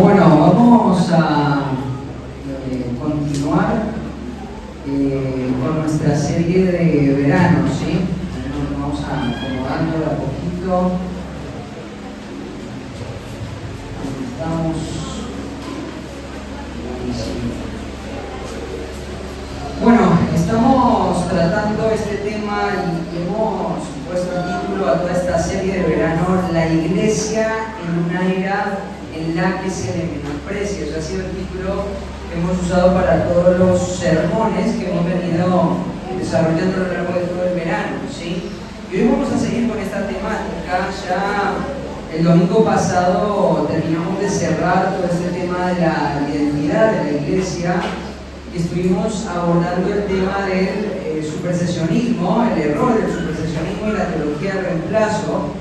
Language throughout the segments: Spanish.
Bueno, vamos a continuar con nuestra serie de verano, ¿sí? Nos vamos acomodando de a poquito. Aquí estamos. Bueno, estamos tratando este tema y hemos puesto el título a toda esta serie de verano, La Iglesia en una era en la que se le menosprecia. Ese ha sido el título que hemos usado para todos los sermones que hemos venido desarrollando a lo largo de todo el verano, ¿sí? Y hoy vamos a seguir con esta temática. Ya el domingo pasado terminamos de cerrar todo este tema de la identidad de la iglesia y estuvimos abordando el tema del supersesionismo, el error del supersesionismo y la teología del reemplazo.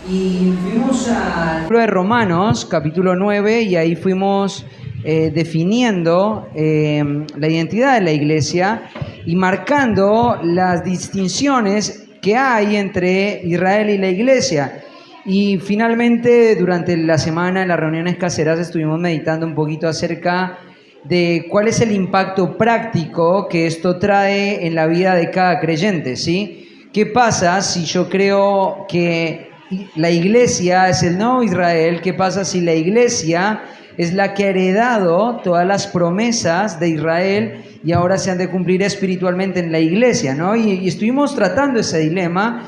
Y fuimos al libro de Romanos, capítulo 9, y ahí fuimos definiendo la identidad de la iglesia y marcando las distinciones que hay entre Israel y la iglesia. Y finalmente, durante la semana en las reuniones caseras estuvimos meditando un poquito acerca de cuál es el impacto práctico que esto trae en la vida de cada creyente, ¿sí? ¿Qué pasa si yo creo que la iglesia es el nuevo Israel? ¿Qué pasa si la iglesia es la que ha heredado todas las promesas de Israel y ahora se han de cumplir espiritualmente en la iglesia, ¿no? Y estuvimos tratando ese dilema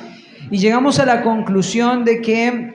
y llegamos a la conclusión de que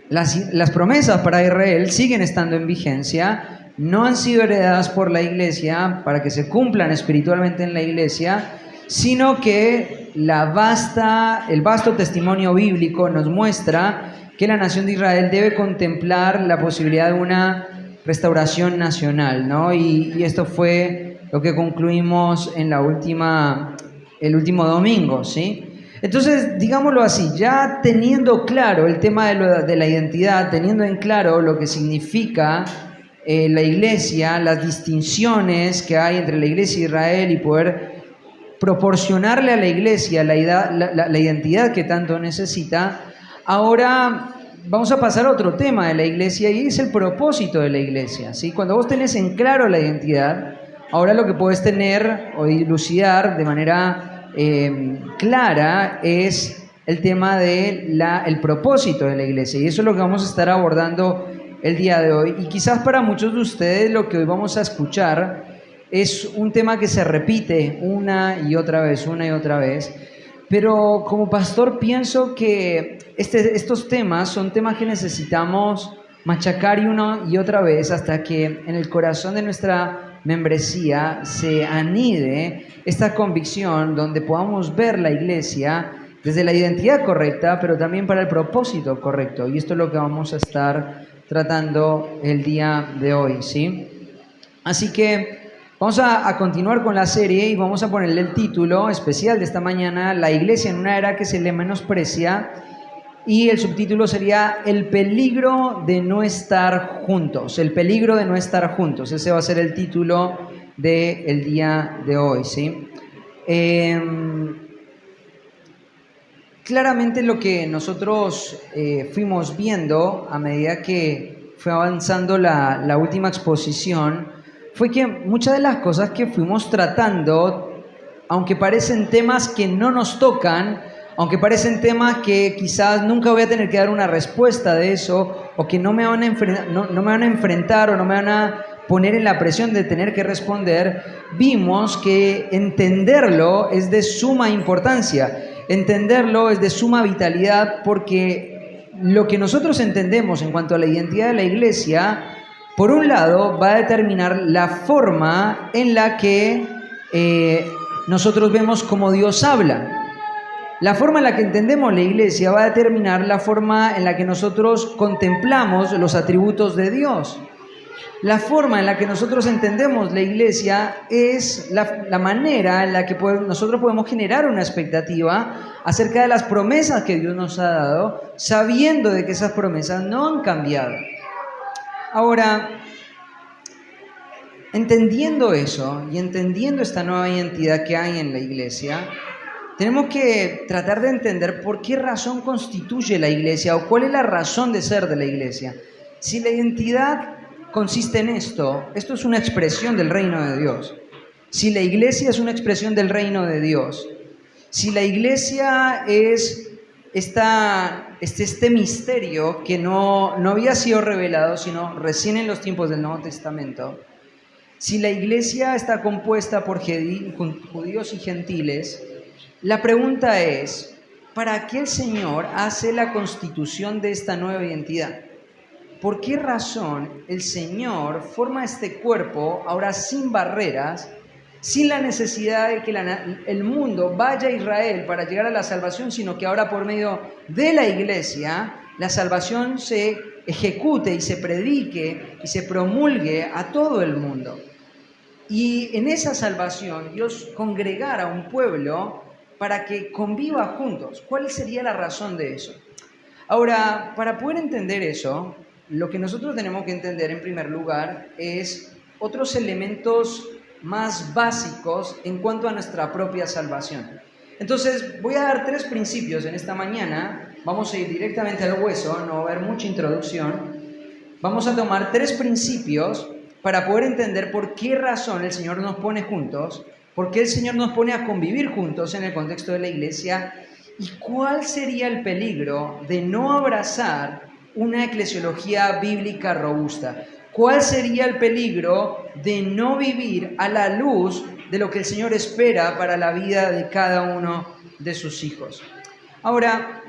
las promesas para Israel siguen estando en vigencia, no han sido heredadas por la iglesia para que se cumplan espiritualmente en la iglesia, sino que el vasto testimonio bíblico nos muestra que la nación de Israel debe contemplar la posibilidad de una restauración nacional, ¿no? Y esto fue lo que concluimos en el último domingo, ¿sí? Entonces, digámoslo así, ya teniendo claro el tema de la identidad, teniendo en claro lo que significa la iglesia, las distinciones que hay entre la iglesia de Israel y poder proporcionarle a la iglesia la identidad que tanto necesita, ahora vamos a pasar a otro tema de la iglesia y es el propósito de la iglesia, ¿sí? Cuando vos tenés en claro la identidad, ahora lo que podés tener o dilucidar de manera clara es el tema del propósito de la iglesia, y eso es lo que vamos a estar abordando el día de hoy. Y quizás para muchos de ustedes lo que hoy vamos a escuchar es un tema que se repite una y otra vez, pero como pastor pienso que estos temas son temas que necesitamos machacar una y otra vez hasta que en el corazón de nuestra membresía se anide esta convicción donde podamos ver la iglesia desde la identidad correcta, pero también para el propósito correcto. Y esto es lo que vamos a estar tratando el día de hoy, ¿sí? Así que vamos a continuar con la serie y vamos a ponerle el título especial de esta mañana, La iglesia en una era que se le menosprecia, y el subtítulo sería El peligro de no estar juntos. El peligro de no estar juntos. Ese va a ser el título del día de hoy, ¿sí? Claramente lo que nosotros fuimos viendo a medida que fue avanzando la última exposición fue que muchas de las cosas que fuimos tratando, aunque parecen temas que no nos tocan, aunque parecen temas que quizás nunca voy a tener que dar una respuesta de eso, o que no me van a enfrentar o no me van a poner en la presión de tener que responder, vimos que entenderlo es de suma importancia, entenderlo es de suma vitalidad, porque lo que nosotros entendemos en cuanto a la identidad de la iglesia, por un lado, va a determinar la forma en la que nosotros vemos cómo Dios habla. La forma en la que entendemos la iglesia va a determinar la forma en la que nosotros contemplamos los atributos de Dios. La forma en la que nosotros entendemos la iglesia es la manera en la que nosotros podemos generar una expectativa acerca de las promesas que Dios nos ha dado, sabiendo de que esas promesas no han cambiado. Ahora, entendiendo eso y entendiendo esta nueva identidad que hay en la iglesia, tenemos que tratar de entender por qué razón constituye la iglesia o cuál es la razón de ser de la iglesia. Si la identidad consiste en esto es una expresión del reino de Dios. Si la iglesia es una expresión del reino de Dios, si la iglesia es este misterio que no había sido revelado, sino recién en los tiempos del Nuevo Testamento, si la iglesia está compuesta por judíos y gentiles, la pregunta es, ¿para qué el Señor hace la constitución de esta nueva identidad? ¿Por qué razón el Señor forma este cuerpo ahora sin barreras, sin la necesidad de que el mundo vaya a Israel para llegar a la salvación, sino que ahora por medio de la iglesia la salvación se ejecute y se predique y se promulgue a todo el mundo? Y en esa salvación Dios congregara a un pueblo para que conviva juntos. ¿Cuál sería la razón de eso? Ahora, para poder entender eso, lo que nosotros tenemos que entender en primer lugar es otros elementos más básicos en cuanto a nuestra propia salvación. Entonces, voy a dar 3 principios en esta mañana. Vamos a ir directamente al hueso, no va a haber mucha introducción. Vamos a tomar 3 principios para poder entender por qué razón el Señor nos pone juntos, por qué el Señor nos pone a convivir juntos en el contexto de la iglesia y cuál sería el peligro de no abrazar una eclesiología bíblica robusta. ¿Cuál sería el peligro de no vivir a la luz de lo que el Señor espera para la vida de cada uno de sus hijos? Ahora,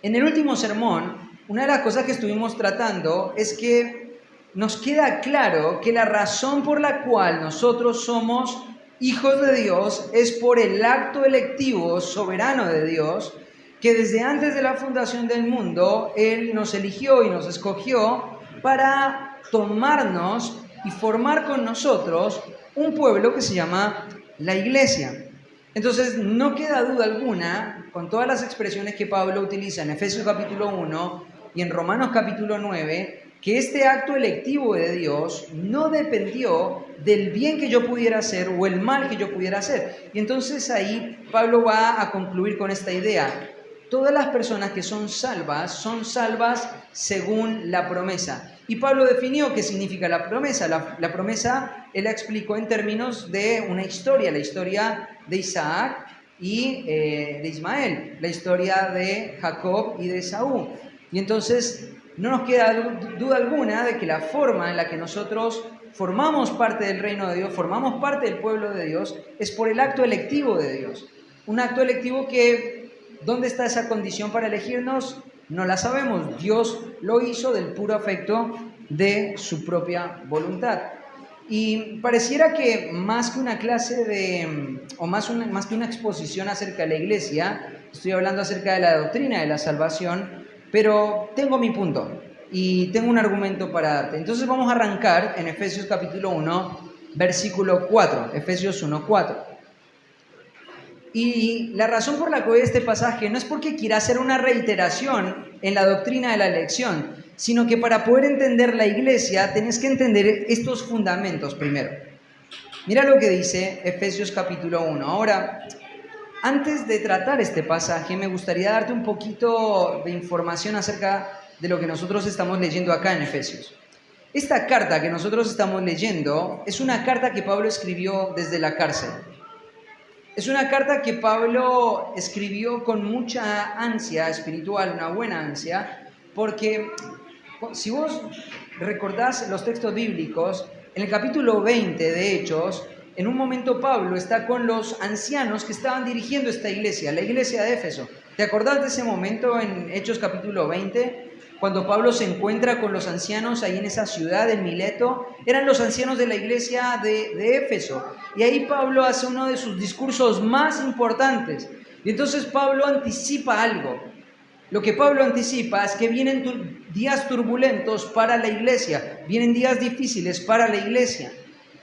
en el último sermón, una de las cosas que estuvimos tratando es que nos queda claro que la razón por la cual nosotros somos hijos de Dios es por el acto electivo soberano de Dios, que desde antes de la fundación del mundo, Él nos eligió y nos escogió para tomarnos y formar con nosotros un pueblo que se llama la iglesia. Entonces, no queda duda alguna, con todas las expresiones que Pablo utiliza en Efesios capítulo 1 y en Romanos capítulo 9, que este acto electivo de Dios no dependió del bien que yo pudiera hacer o el mal que yo pudiera hacer. Y entonces ahí Pablo va a concluir con esta idea. Todas las personas que son salvas según la promesa. Y Pablo definió qué significa la promesa. La promesa él la explicó en términos de una historia, la historia de Isaac y de Ismael, la historia de Jacob y de Esaú. Y entonces no nos queda duda alguna de que la forma en la que nosotros formamos parte del reino de Dios, formamos parte del pueblo de Dios, es por el acto electivo de Dios. Un acto electivo que, ¿dónde está esa condición para elegirnos? No la sabemos. Dios lo hizo del puro afecto de su propia voluntad. Y pareciera que más que una clase más que una exposición acerca de la iglesia, estoy hablando acerca de la doctrina de la salvación, pero tengo mi punto y tengo un argumento para darte. Entonces vamos a arrancar en Efesios capítulo 1, versículo 4, Efesios 1, 4. Y la razón por la que voy a este pasaje no es porque quiera hacer una reiteración en la doctrina de la elección, sino que para poder entender la iglesia tenés que entender estos fundamentos primero. Mira lo que dice Efesios capítulo 1. Ahora, antes de tratar este pasaje, me gustaría darte un poquito de información acerca de lo que nosotros estamos leyendo acá en Efesios. Esta carta que nosotros estamos leyendo es una carta que Pablo escribió desde la cárcel. Es una carta que Pablo escribió con mucha ansia espiritual, una buena ansia, porque si vos recordás los textos bíblicos, en el capítulo 20 de Hechos, en un momento Pablo está con los ancianos que estaban dirigiendo esta iglesia, la iglesia de Éfeso. ¿Te acordás de ese momento en Hechos capítulo 20? Cuando Pablo se encuentra con los ancianos ahí en esa ciudad, en Mileto, eran los ancianos de la iglesia de Éfeso. Y ahí Pablo hace uno de sus discursos más importantes. Y entonces Pablo anticipa algo. Lo que Pablo anticipa es que vienen días turbulentos para la iglesia, vienen días difíciles para la iglesia.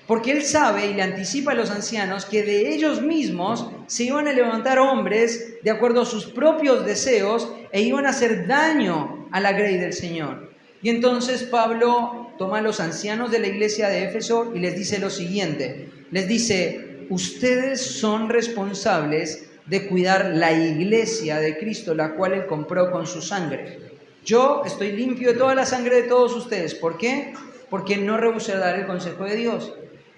Porque él sabe y le anticipa a los ancianos que de ellos mismos se iban a levantar hombres de acuerdo a sus propios deseos e iban a hacer daño a la grey del Señor. Y entonces Pablo toma a los ancianos de la iglesia de Éfeso y les dice lo siguiente. Les dice, ustedes son responsables de cuidar la iglesia de Cristo, la cual él compró con su sangre. Yo estoy limpio de toda la sangre de todos ustedes. ¿Por qué? Porque no rehusé dar el consejo de Dios.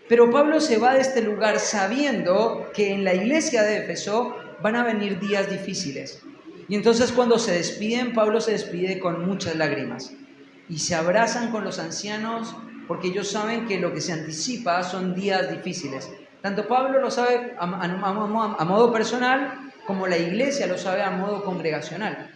Pero Pablo se va de este lugar sabiendo que en la iglesia de Éfeso van a venir días difíciles. Y entonces cuando se despiden, Pablo se despide con muchas lágrimas. Y se abrazan con los ancianos porque ellos saben que lo que se anticipa son días difíciles. Tanto Pablo lo sabe a modo personal como la iglesia lo sabe a modo congregacional.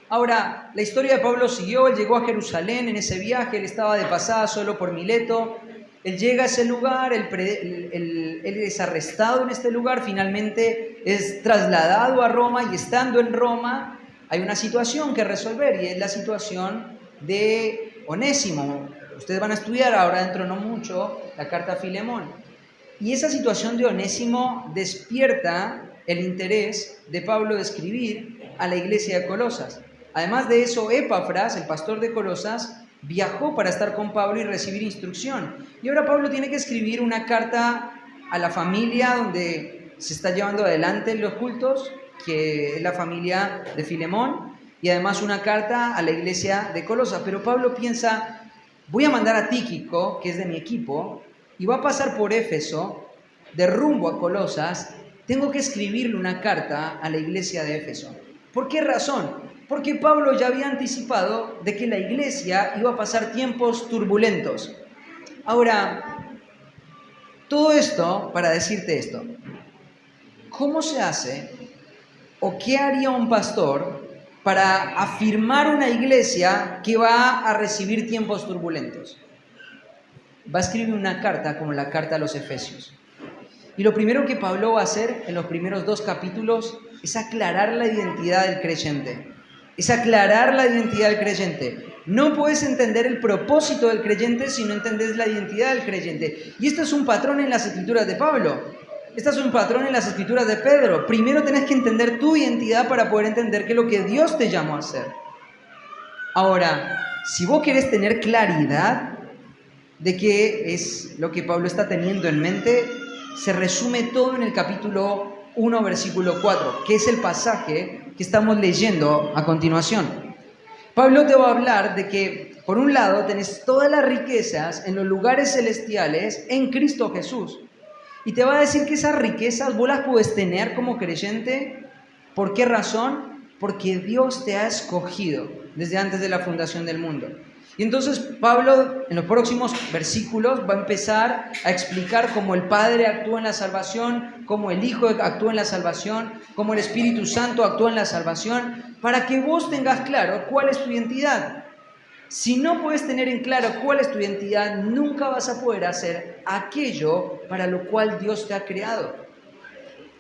Ahora, la historia de Pablo siguió, él llegó a Jerusalén en ese viaje, él estaba de pasada solo por Mileto. Él llega a ese lugar, él es arrestado en este lugar, finalmente es trasladado a Roma y estando en Roma hay una situación que resolver y es la situación de Onésimo. Ustedes van a estudiar ahora dentro no mucho la carta a Filemón. Y esa situación de Onésimo despierta el interés de Pablo de escribir a la iglesia de Colosas. Además de eso, Epafras, el pastor de Colosas, viajó para estar con Pablo y recibir instrucción. Y ahora Pablo tiene que escribir una carta a la familia donde se está llevando adelante los cultos, que es la familia de Filemón, y además una carta a la iglesia de Colosas. Pero Pablo piensa, voy a mandar a Tíquico, que es de mi equipo, y va a pasar por Éfeso, de rumbo a Colosas. Tengo que escribirle una carta a la iglesia de Éfeso. ¿Por qué razón? Porque Pablo ya había anticipado de que la iglesia iba a pasar tiempos turbulentos. Ahora, todo esto para decirte esto. ¿Cómo se hace o qué haría un pastor para afirmar una iglesia que va a recibir tiempos turbulentos? Va a escribir una carta como la carta a los Efesios. Y lo primero que Pablo va a hacer en los primeros 2 capítulos es aclarar la identidad del creyente. Es aclarar la identidad del creyente. No puedes entender el propósito del creyente si no entendés la identidad del creyente. Y esto es un patrón en las escrituras de Pablo. Esto es un patrón en las escrituras de Pedro. Primero tenés que entender tu identidad para poder entender qué es lo que Dios te llamó a hacer. Ahora, si vos querés tener claridad de qué es lo que Pablo está teniendo en mente, se resume todo en el capítulo 1, versículo 4, que es el pasaje que estamos leyendo a continuación. Pablo te va a hablar de que, por un lado, tenés todas las riquezas en los lugares celestiales en Cristo Jesús. Y te va a decir que esas riquezas vos las puedes tener como creyente. ¿Por qué razón? Porque Dios te ha escogido desde antes de la fundación del mundo. Y entonces Pablo en los próximos versículos va a empezar a explicar cómo el Padre actúa en la salvación, cómo el Hijo actúa en la salvación, cómo el Espíritu Santo actúa en la salvación, para que vos tengas claro cuál es tu identidad. Si no puedes tener en claro cuál es tu identidad, nunca vas a poder hacer aquello para lo cual Dios te ha creado.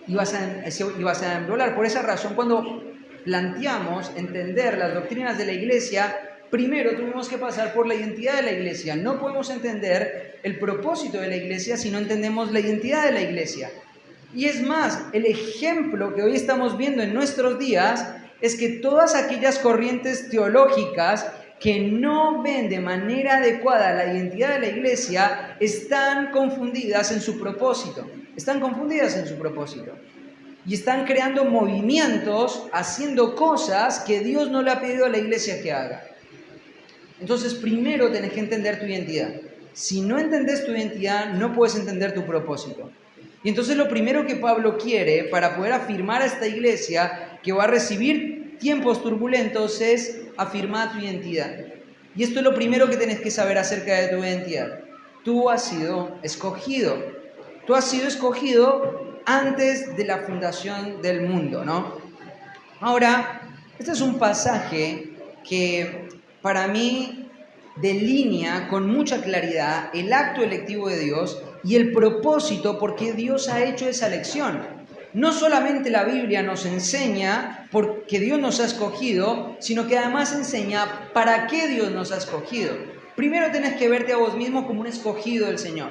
Y vas a embrolar. Por esa razón, cuando planteamos entender las doctrinas de la iglesia, primero tuvimos que pasar por la identidad de la iglesia. No podemos entender el propósito de la iglesia si no entendemos la identidad de la iglesia. Y es más, el ejemplo que hoy estamos viendo en nuestros días es que todas aquellas corrientes teológicas que no ven de manera adecuada la identidad de la iglesia están confundidas en su propósito. Están confundidas en su propósito. Y están creando movimientos, haciendo cosas que Dios no le ha pedido a la iglesia que haga. Entonces, primero tenés que entender tu identidad. Si no entendés tu identidad, no puedes entender tu propósito. Y entonces lo primero que Pablo quiere para poder afirmar a esta iglesia que va a recibir tiempos turbulentos es afirmar tu identidad. Y esto es lo primero que tenés que saber acerca de tu identidad. Tú has sido escogido. Tú has sido escogido antes de la fundación del mundo, ¿no? Ahora, este es un pasaje que para mí delinea con mucha claridad el acto electivo de Dios y el propósito por qué Dios ha hecho esa elección. no solamente la Biblia nos enseña porque Dios nos ha escogido, sino que además enseña para qué Dios nos ha escogido. Primero tenés que verte a vos mismo como un escogido del Señor.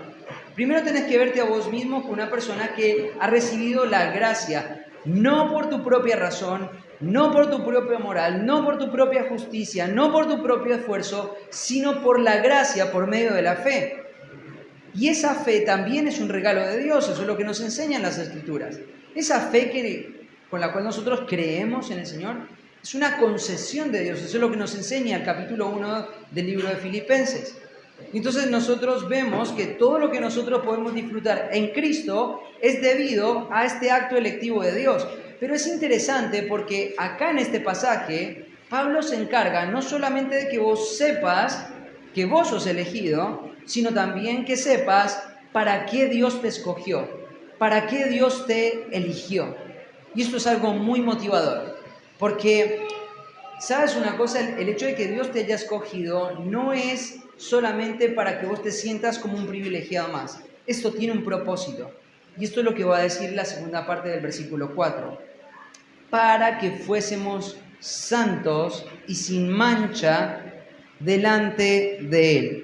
Primero tenés que verte a vos mismo como una persona que ha recibido la gracia, no por tu propia razón, no por tu propia moral, no por tu propia justicia, no por tu propio esfuerzo, sino por la gracia por medio de la fe. Y esa fe también es un regalo de Dios, eso es lo que nos enseñan las Escrituras. Esa fe con la cual nosotros creemos en el Señor es una concesión de Dios, eso es lo que nos enseña el capítulo 1 del libro de Filipenses. Entonces nosotros vemos que todo lo que nosotros podemos disfrutar en Cristo es debido a este acto electivo de Dios. Pero es interesante porque acá en este pasaje, Pablo se encarga no solamente de que vos sepas que vos sos elegido, sino también que sepas para qué Dios te escogió, para qué Dios te eligió. Y esto es algo muy motivador, porque, ¿sabes una cosa? El hecho de que Dios te haya escogido no es solamente para que vos te sientas como un privilegiado más. Esto tiene un propósito. Y esto es lo que va a decir la segunda parte del versículo 4. Para que fuésemos santos y sin mancha delante de Él.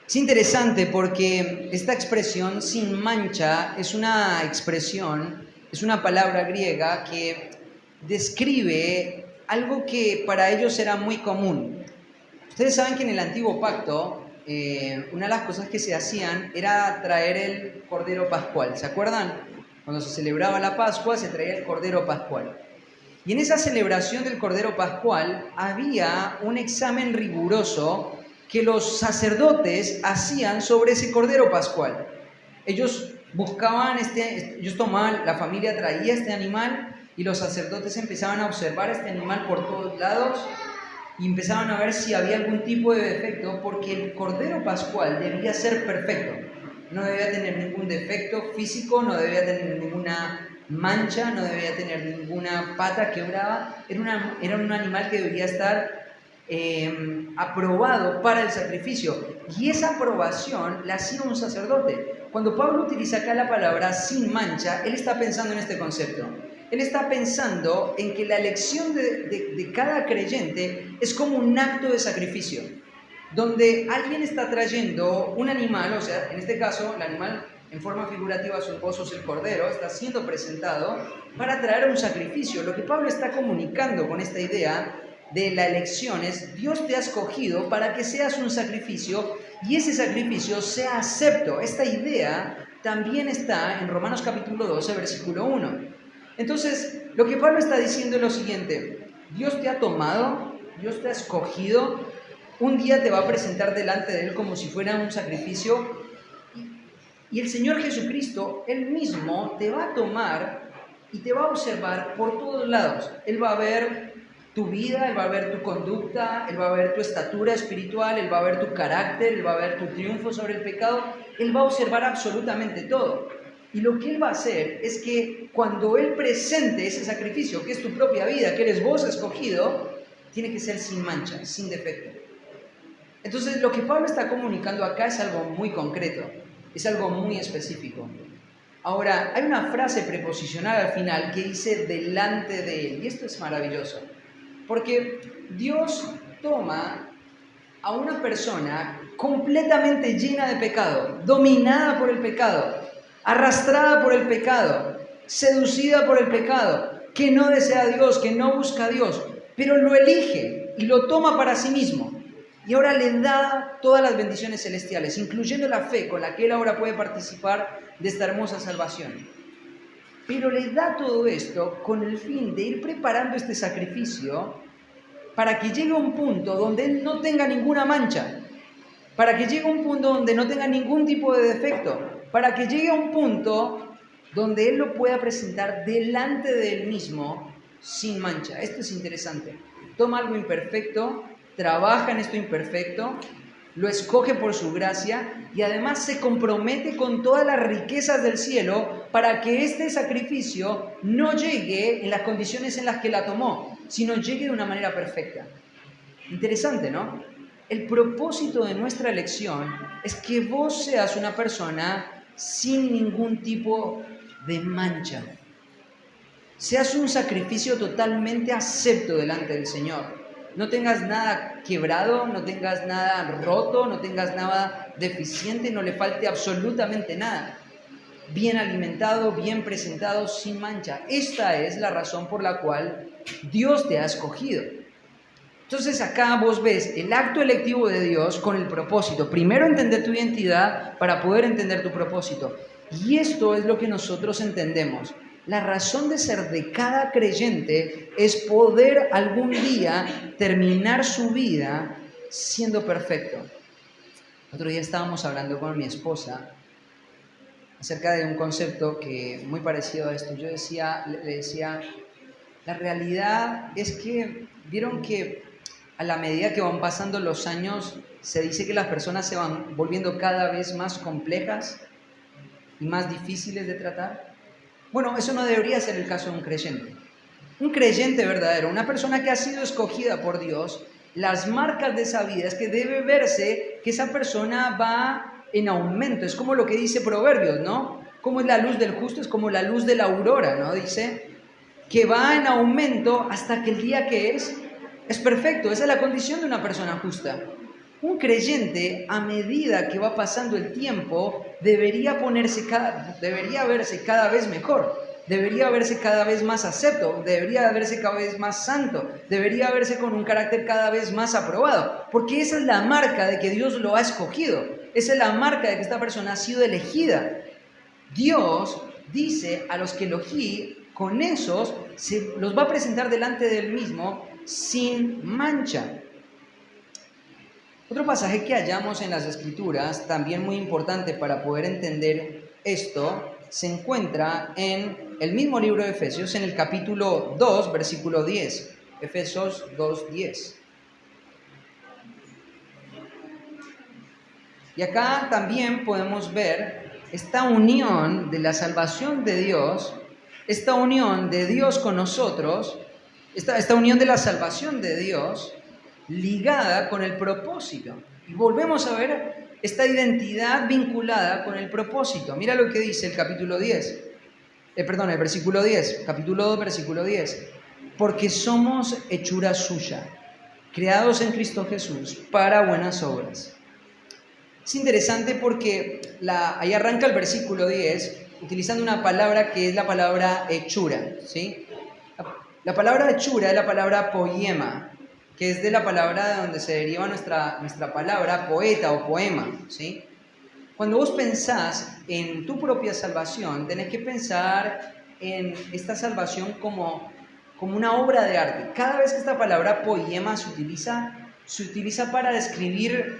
Es interesante porque esta expresión sin mancha es una expresión, es una palabra griega que describe algo que para ellos era muy común. Ustedes saben que en el Antiguo Pacto, una de las cosas que se hacían era traer el Cordero Pascual. ¿Se acuerdan? Cuando se celebraba la Pascua, se traía el Cordero Pascual. Y en esa celebración del Cordero Pascual había un examen riguroso que los sacerdotes hacían sobre ese Cordero Pascual. Ellos buscaban ellos tomaban, la familia traía este animal y los sacerdotes empezaban a observar este animal por todos lados y empezaban a ver si había algún tipo de defecto, porque el Cordero Pascual debía ser perfecto. No debía tener ningún defecto físico, no debía tener ninguna mancha, no debía tener ninguna pata quebrada. Era un animal que debía estar aprobado para el sacrificio, y esa aprobación la hacía un sacerdote. Cuando Pablo utiliza acá la palabra sin mancha, él está pensando en este concepto. Él está pensando en que la elección de cada creyente es como un acto de sacrificio, donde alguien está trayendo un animal, o sea, en este caso el animal en forma figurativa, su esposo es el cordero, está siendo presentado para traer un sacrificio. Lo que Pablo está comunicando con esta idea de la elección es: Dios te ha escogido para que seas un sacrificio y ese sacrificio sea acepto. Esta idea también está en Romanos capítulo 12, versículo 1. Entonces, lo que Pablo está diciendo es lo siguiente: Dios te ha tomado, Dios te ha escogido, un día te va a presentar delante de Él como si fuera un sacrificio, y el Señor Jesucristo, Él mismo, te va a tomar y te va a observar por todos lados. Él va a ver tu vida, Él va a ver tu conducta, Él va a ver tu estatura espiritual, Él va a ver tu carácter, Él va a ver tu triunfo sobre el pecado, Él va a observar absolutamente todo. Y lo que Él va a hacer es que cuando Él presente ese sacrificio, que es tu propia vida, que eres vos escogido, tiene que ser sin mancha, sin defecto. Entonces, lo que Pablo está comunicando acá es algo muy concreto, es algo muy específico. Ahora, hay una frase preposicional al final que dice delante de Él, y esto es maravilloso. Porque Dios toma a una persona completamente llena de pecado, dominada por el pecado, arrastrada por el pecado, seducida por el pecado, que no desea a Dios, que no busca a Dios, pero lo elige y lo toma para sí mismo. Y ahora le da todas las bendiciones celestiales, incluyendo la fe con la que él ahora puede participar de esta hermosa salvación. Pero le da todo esto con el fin de ir preparando este sacrificio para que llegue a un punto donde él no tenga ninguna mancha, para que llegue a un punto donde no tenga ningún tipo de defecto, para que llegue a un punto donde él lo pueda presentar delante de él mismo sin mancha. Esto es interesante. Toma algo imperfecto, trabaja en esto imperfecto, lo escoge por su gracia y además se compromete con todas las riquezas del cielo para que este sacrificio no llegue en las condiciones en las que la tomó, sino llegue de una manera perfecta. Interesante, ¿no? El propósito de nuestra elección es que vos seas una persona sin ningún tipo de mancha. Seas un sacrificio totalmente acepto delante del Señor. No tengas nada quebrado, no tengas nada roto, no tengas nada deficiente, no le falte absolutamente nada. Bien alimentado, bien presentado, sin mancha. Esta es la razón por la cual Dios te ha escogido. Entonces acá vos ves el acto electivo de Dios con el propósito. Primero entender tu identidad para poder entender tu propósito. Y esto es lo que nosotros entendemos. La razón de ser de cada creyente es poder algún día terminar su vida siendo perfecto. Otro día estábamos hablando con mi esposa acerca de un concepto que muy parecido a esto. Yo le decía, la realidad es que, vieron que a la medida que van pasando los años, se dice que las personas se van volviendo cada vez más complejas y más difíciles de tratar. Bueno, eso no debería ser el caso de un creyente. Un creyente verdadero, una persona que ha sido escogida por Dios, las marcas de esa vida es que debe verse que esa persona va en aumento. Es como lo que dice Proverbios, ¿no? Como es la luz del justo, es como la luz de la aurora, ¿no? Dice que va en aumento hasta que el día que es perfecto. Esa es la condición de una persona justa. Un creyente, a medida que va pasando el tiempo, debería verse cada vez mejor, debería verse cada vez más acepto, debería verse cada vez más santo, debería verse con un carácter cada vez más aprobado, porque esa es la marca de que Dios lo ha escogido, esa es la marca de que esta persona ha sido elegida. Dios dice a los que elegí, con esos se los va a presentar delante del mismo sin mancha. Otro pasaje que hallamos en las Escrituras, también muy importante para poder entender esto, se encuentra en el mismo libro de Efesios, en el capítulo 2, versículo 10. Efesios 2, 10. Y acá también podemos ver esta unión de la salvación de Dios, esta unión de Dios con nosotros, esta unión de la salvación de Dios ligada con el propósito. Y volvemos a ver esta identidad vinculada con el propósito. Mira lo que dice el capítulo 10. El versículo 10, capítulo 2, versículo 10. Porque somos hechura suya, creados en Cristo Jesús para buenas obras. Es interesante porque ahí arranca el versículo 10 utilizando una palabra que es la palabra hechura, ¿sí? La palabra hechura es la palabra poiema, que es de la palabra de donde se deriva nuestra palabra poeta o poema, ¿sí? Cuando vos pensás en tu propia salvación, tenés que pensar en esta salvación como una obra de arte. Cada vez que esta palabra poiema se utiliza para describir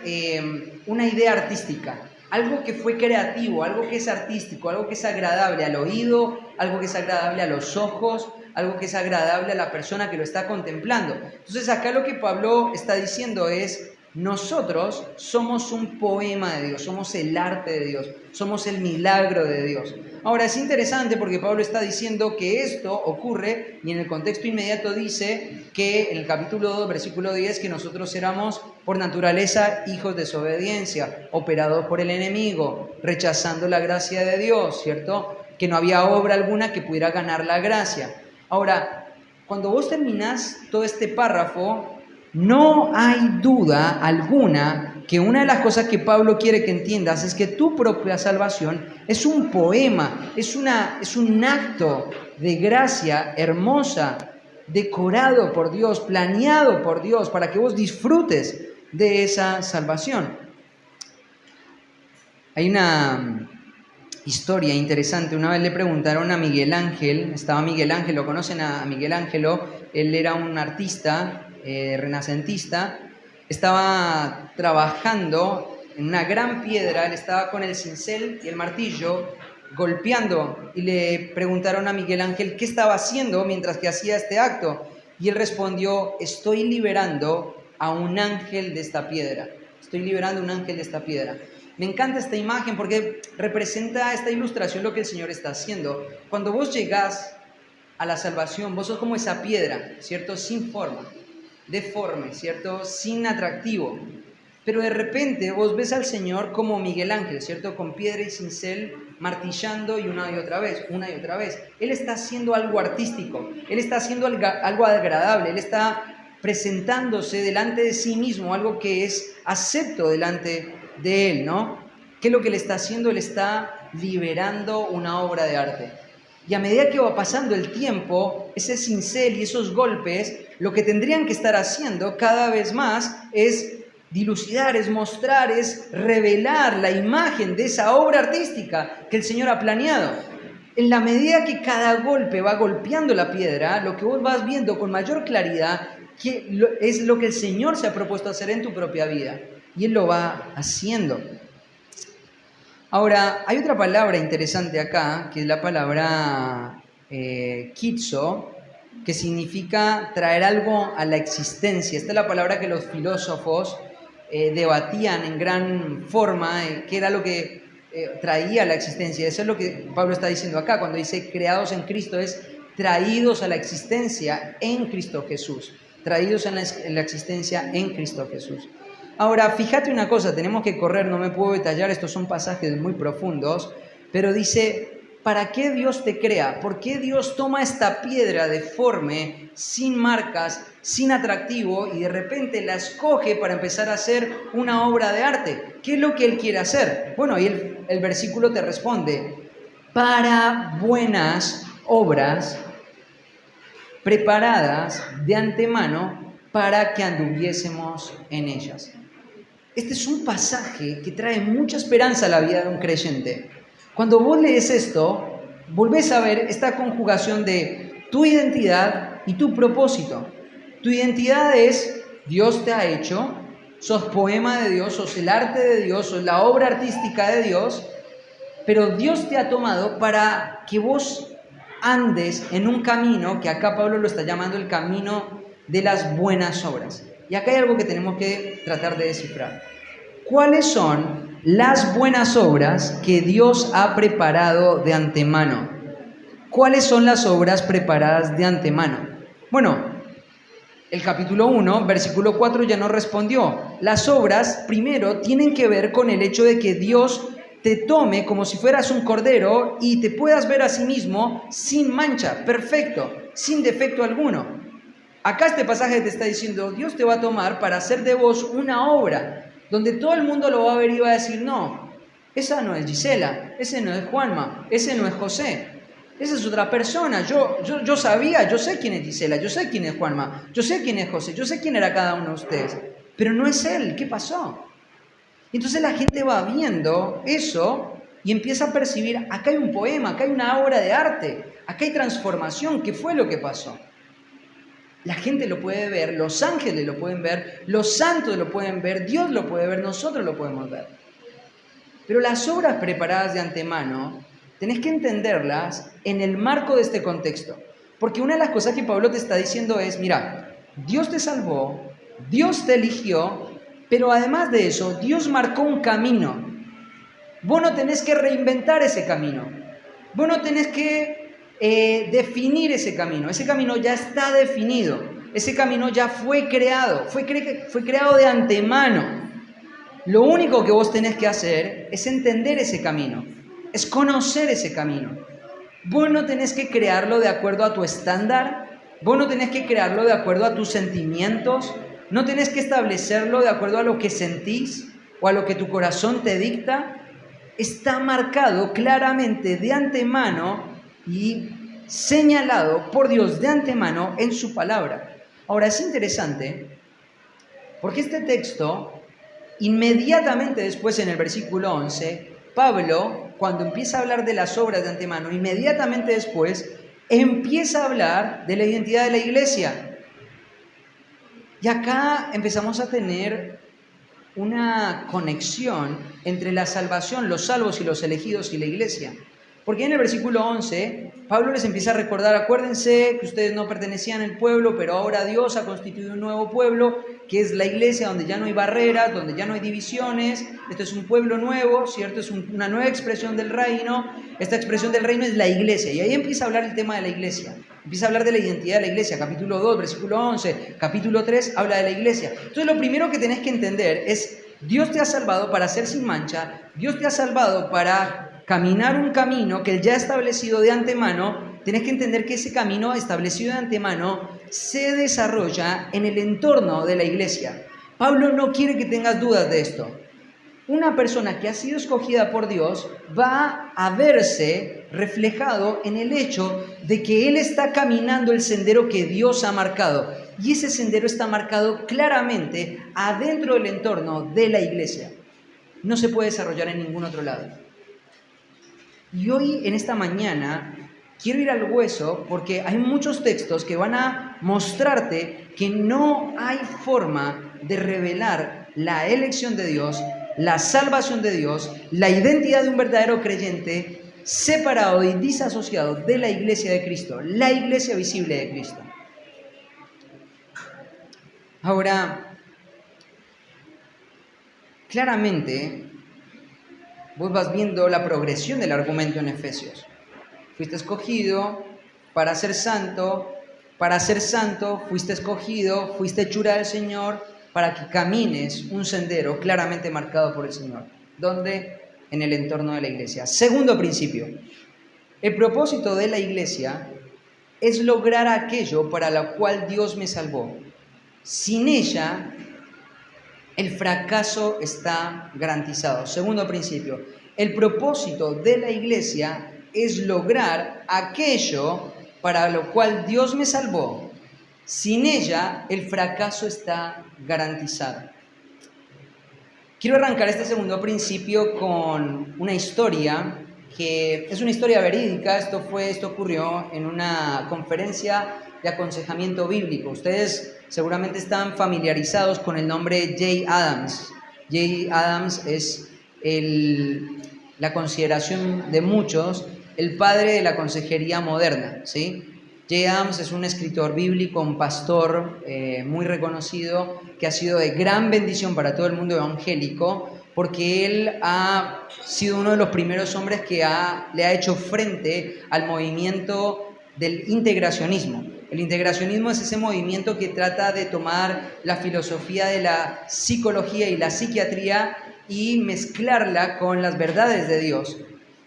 una idea artística, algo que fue creativo, algo que es artístico, algo que es agradable al oído, algo que es agradable a los ojos, algo que es agradable a la persona que lo está contemplando. Entonces acá lo que Pablo está diciendo es, nosotros somos un poema de Dios, somos el arte de Dios, somos el milagro de Dios. Ahora es interesante porque Pablo está diciendo que esto ocurre y en el contexto inmediato dice que en el capítulo 2, versículo 10, que nosotros éramos por naturaleza hijos de desobediencia, operados por el enemigo, rechazando la gracia de Dios, ¿cierto? Que no había obra alguna que pudiera ganar la gracia. Ahora, cuando vos terminás todo este párrafo, no hay duda alguna que una de las cosas que Pablo quiere que entiendas es que tu propia salvación es un poema, es un acto de gracia hermosa, decorado por Dios, planeado por Dios, para que vos disfrutes de esa salvación. Hay una historia interesante. Una vez le preguntaron a Miguel Ángel, estaba Miguel Ángel, ¿lo conocen a Miguel Ángelo? Él era un artista renacentista, estaba trabajando en una gran piedra, él estaba con el cincel y el martillo golpeando y le preguntaron a Miguel Ángel qué estaba haciendo mientras que hacía este acto y él respondió, estoy liberando a un ángel de esta piedra, estoy liberando a un ángel de esta piedra. Me encanta esta imagen porque representa esta ilustración lo que el Señor está haciendo. Cuando vos llegás a la salvación, vos sos como esa piedra, ¿cierto? Sin forma, deforme, ¿cierto? Sin atractivo. Pero de repente vos ves al Señor como Miguel Ángel, ¿cierto? Con piedra y cincel, martillando y una y otra vez. Él está haciendo algo artístico, Él está haciendo algo agradable, Él está presentándose delante de sí mismo, algo que es acepto delante de Él, ¿no? ¿Qué es lo que Él está haciendo? Él está liberando una obra de arte. Y a medida que va pasando el tiempo, ese cincel y esos golpes, lo que tendrían que estar haciendo cada vez más es dilucidar, es mostrar, es revelar la imagen de esa obra artística que el Señor ha planeado. En la medida que cada golpe va golpeando la piedra, lo que vos vas viendo con mayor claridad es lo que el Señor se ha propuesto hacer en tu propia vida. Y Él lo va haciendo. Ahora, hay otra palabra interesante acá, que es la palabra kitso, que significa traer algo a la existencia. Esta es la palabra que los filósofos debatían en gran forma, qué era lo que traía a la existencia. Eso es lo que Pablo está diciendo acá, cuando dice creados en Cristo, es traídos a la existencia en Cristo Jesús. Traídos en la existencia en Cristo Jesús. Ahora, fíjate una cosa, tenemos que correr, no me puedo detallar, estos son pasajes muy profundos, pero dice, ¿para qué Dios te crea? ¿Por qué Dios toma esta piedra deforme, sin marcas, sin atractivo, y de repente la escoge para empezar a hacer una obra de arte? ¿Qué es lo que Él quiere hacer? Bueno, y el versículo te responde, para buenas obras preparadas de antemano para que anduviésemos en ellas. Este es un pasaje que trae mucha esperanza a la vida de un creyente. Cuando vos lees esto, volvés a ver esta conjugación de tu identidad y tu propósito. Tu identidad es, Dios te ha hecho, sos poema de Dios, sos el arte de Dios, sos la obra artística de Dios, pero Dios te ha tomado para que vos andes en un camino, que acá Pablo lo está llamando el camino de las buenas obras. Y acá hay algo que tenemos que tratar de descifrar. ¿Cuáles son las buenas obras que Dios ha preparado de antemano? ¿Cuáles son las obras preparadas de antemano? Bueno, el capítulo 1, versículo 4 ya nos respondió. Las obras, primero, tienen que ver con el hecho de que Dios te tome como si fueras un cordero y te puedas ver a sí mismo sin mancha, perfecto, sin defecto alguno. Acá este pasaje te está diciendo, Dios te va a tomar para hacer de vos una obra, donde todo el mundo lo va a ver y va a decir, no, esa no es Gisela, ese no es Juanma, ese no es José, esa es otra persona, yo sabía, yo sé quién es Gisela, yo sé quién es Juanma, yo sé quién es José, yo sé quién era cada uno de ustedes, pero no es él, ¿qué pasó? Entonces la gente va viendo eso y empieza a percibir, acá hay un poema, acá hay una obra de arte, acá hay transformación, ¿qué fue lo que pasó? La gente lo puede ver, los ángeles lo pueden ver, los santos lo pueden ver, Dios lo puede ver, nosotros lo podemos ver. Pero las obras preparadas de antemano, tenés que entenderlas en el marco de este contexto. Porque una de las cosas que Pablo te está diciendo es, mira, Dios te salvó, Dios te eligió, pero además de eso, Dios marcó un camino. Vos no tenés que reinventar ese camino. Vos no tenés que definir ese camino ya está definido, ese camino ya fue creado, fue creado de antemano. Lo único que vos tenés que hacer es entender ese camino, es conocer ese camino. Vos no tenés que crearlo de acuerdo a tu estándar, vos no tenés que crearlo de acuerdo a tus sentimientos, no tenés que establecerlo de acuerdo a lo que sentís o a lo que tu corazón te dicta. Está marcado claramente de antemano y señalado por Dios de antemano en su palabra. Ahora es interesante porque este texto, inmediatamente después en el versículo 11, Pablo, cuando empieza a hablar de las obras de antemano, inmediatamente después empieza a hablar de la identidad de la iglesia. Y acá empezamos a tener una conexión entre la salvación, los salvos y los elegidos y la iglesia. Porque en el versículo 11, Pablo les empieza a recordar, acuérdense que ustedes no pertenecían al pueblo, pero ahora Dios ha constituido un nuevo pueblo, que es la iglesia, donde ya no hay barreras, donde ya no hay divisiones. Esto es un pueblo nuevo, ¿cierto? Es una nueva expresión del reino. Esta expresión del reino es la iglesia. Y ahí empieza a hablar el tema de la iglesia. Empieza a hablar de la identidad de la iglesia. Capítulo 2, versículo 11. Capítulo 3 habla de la iglesia. Entonces lo primero que tenés que entender es, Dios te ha salvado para ser sin mancha. Dios te ha salvado para caminar un camino que Él ya ha establecido de antemano, tienes que entender que ese camino establecido de antemano se desarrolla en el entorno de la iglesia. Pablo no quiere que tengas dudas de esto. Una persona que ha sido escogida por Dios va a verse reflejado en el hecho de que él está caminando el sendero que Dios ha marcado. Y ese sendero está marcado claramente adentro del entorno de la iglesia. No se puede desarrollar en ningún otro lado. Y hoy, en esta mañana, quiero ir al hueso porque hay muchos textos que van a mostrarte que no hay forma de revelar la elección de Dios, la salvación de Dios, la identidad de un verdadero creyente separado y disasociado de la iglesia de Cristo, la iglesia visible de Cristo. Ahora, claramente, vos vas viendo la progresión del argumento en Efesios. Fuiste escogido para ser santo fuiste escogido, fuiste hechura del Señor, para que camines un sendero claramente marcado por el Señor. ¿Dónde? En el entorno de la iglesia. Segundo principio. El propósito de la iglesia es lograr aquello para lo cual Dios me salvó. Sin ella, el fracaso está garantizado. Segundo principio. El propósito de la iglesia es lograr aquello para lo cual Dios me salvó. Sin ella, el fracaso está garantizado. Quiero arrancar este segundo principio con una historia que es una historia verídica. Esto ocurrió en una conferencia de aconsejamiento bíblico. Ustedes seguramente están familiarizados con el nombre Jay Adams. Jay Adams es la consideración de muchos el padre de la consejería moderna, ¿sí? Jay Adams es un escritor bíblico, un pastor muy reconocido, que ha sido de gran bendición para todo el mundo evangélico, porque él ha sido uno de los primeros hombres que le ha hecho frente al movimiento del integracionismo. El integracionismo es ese movimiento que trata de tomar la filosofía de la psicología y la psiquiatría y mezclarla con las verdades de Dios.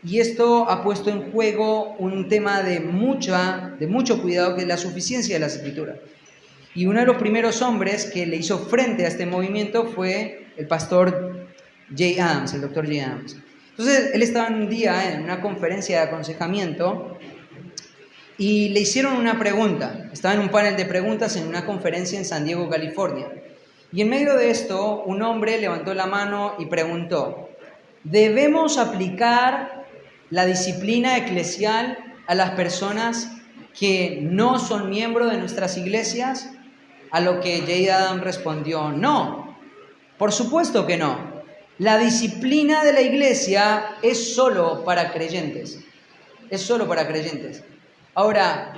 Y esto ha puesto en juego un tema de mucho cuidado, que es la suficiencia de las Escrituras. Y uno de los primeros hombres que le hizo frente a este movimiento fue el pastor Jay Adams, el doctor Jay Adams. Entonces, él estaba un día en una conferencia de aconsejamiento y le hicieron una pregunta. Estaba en un panel de preguntas en una conferencia en San Diego, California. Y en medio de esto, un hombre levantó la mano y preguntó: ¿debemos aplicar la disciplina eclesial a las personas que no son miembros de nuestras iglesias? A lo que Jay Adams respondió: no, por supuesto que no. La disciplina de la iglesia es solo para creyentes. Es solo para creyentes. Ahora,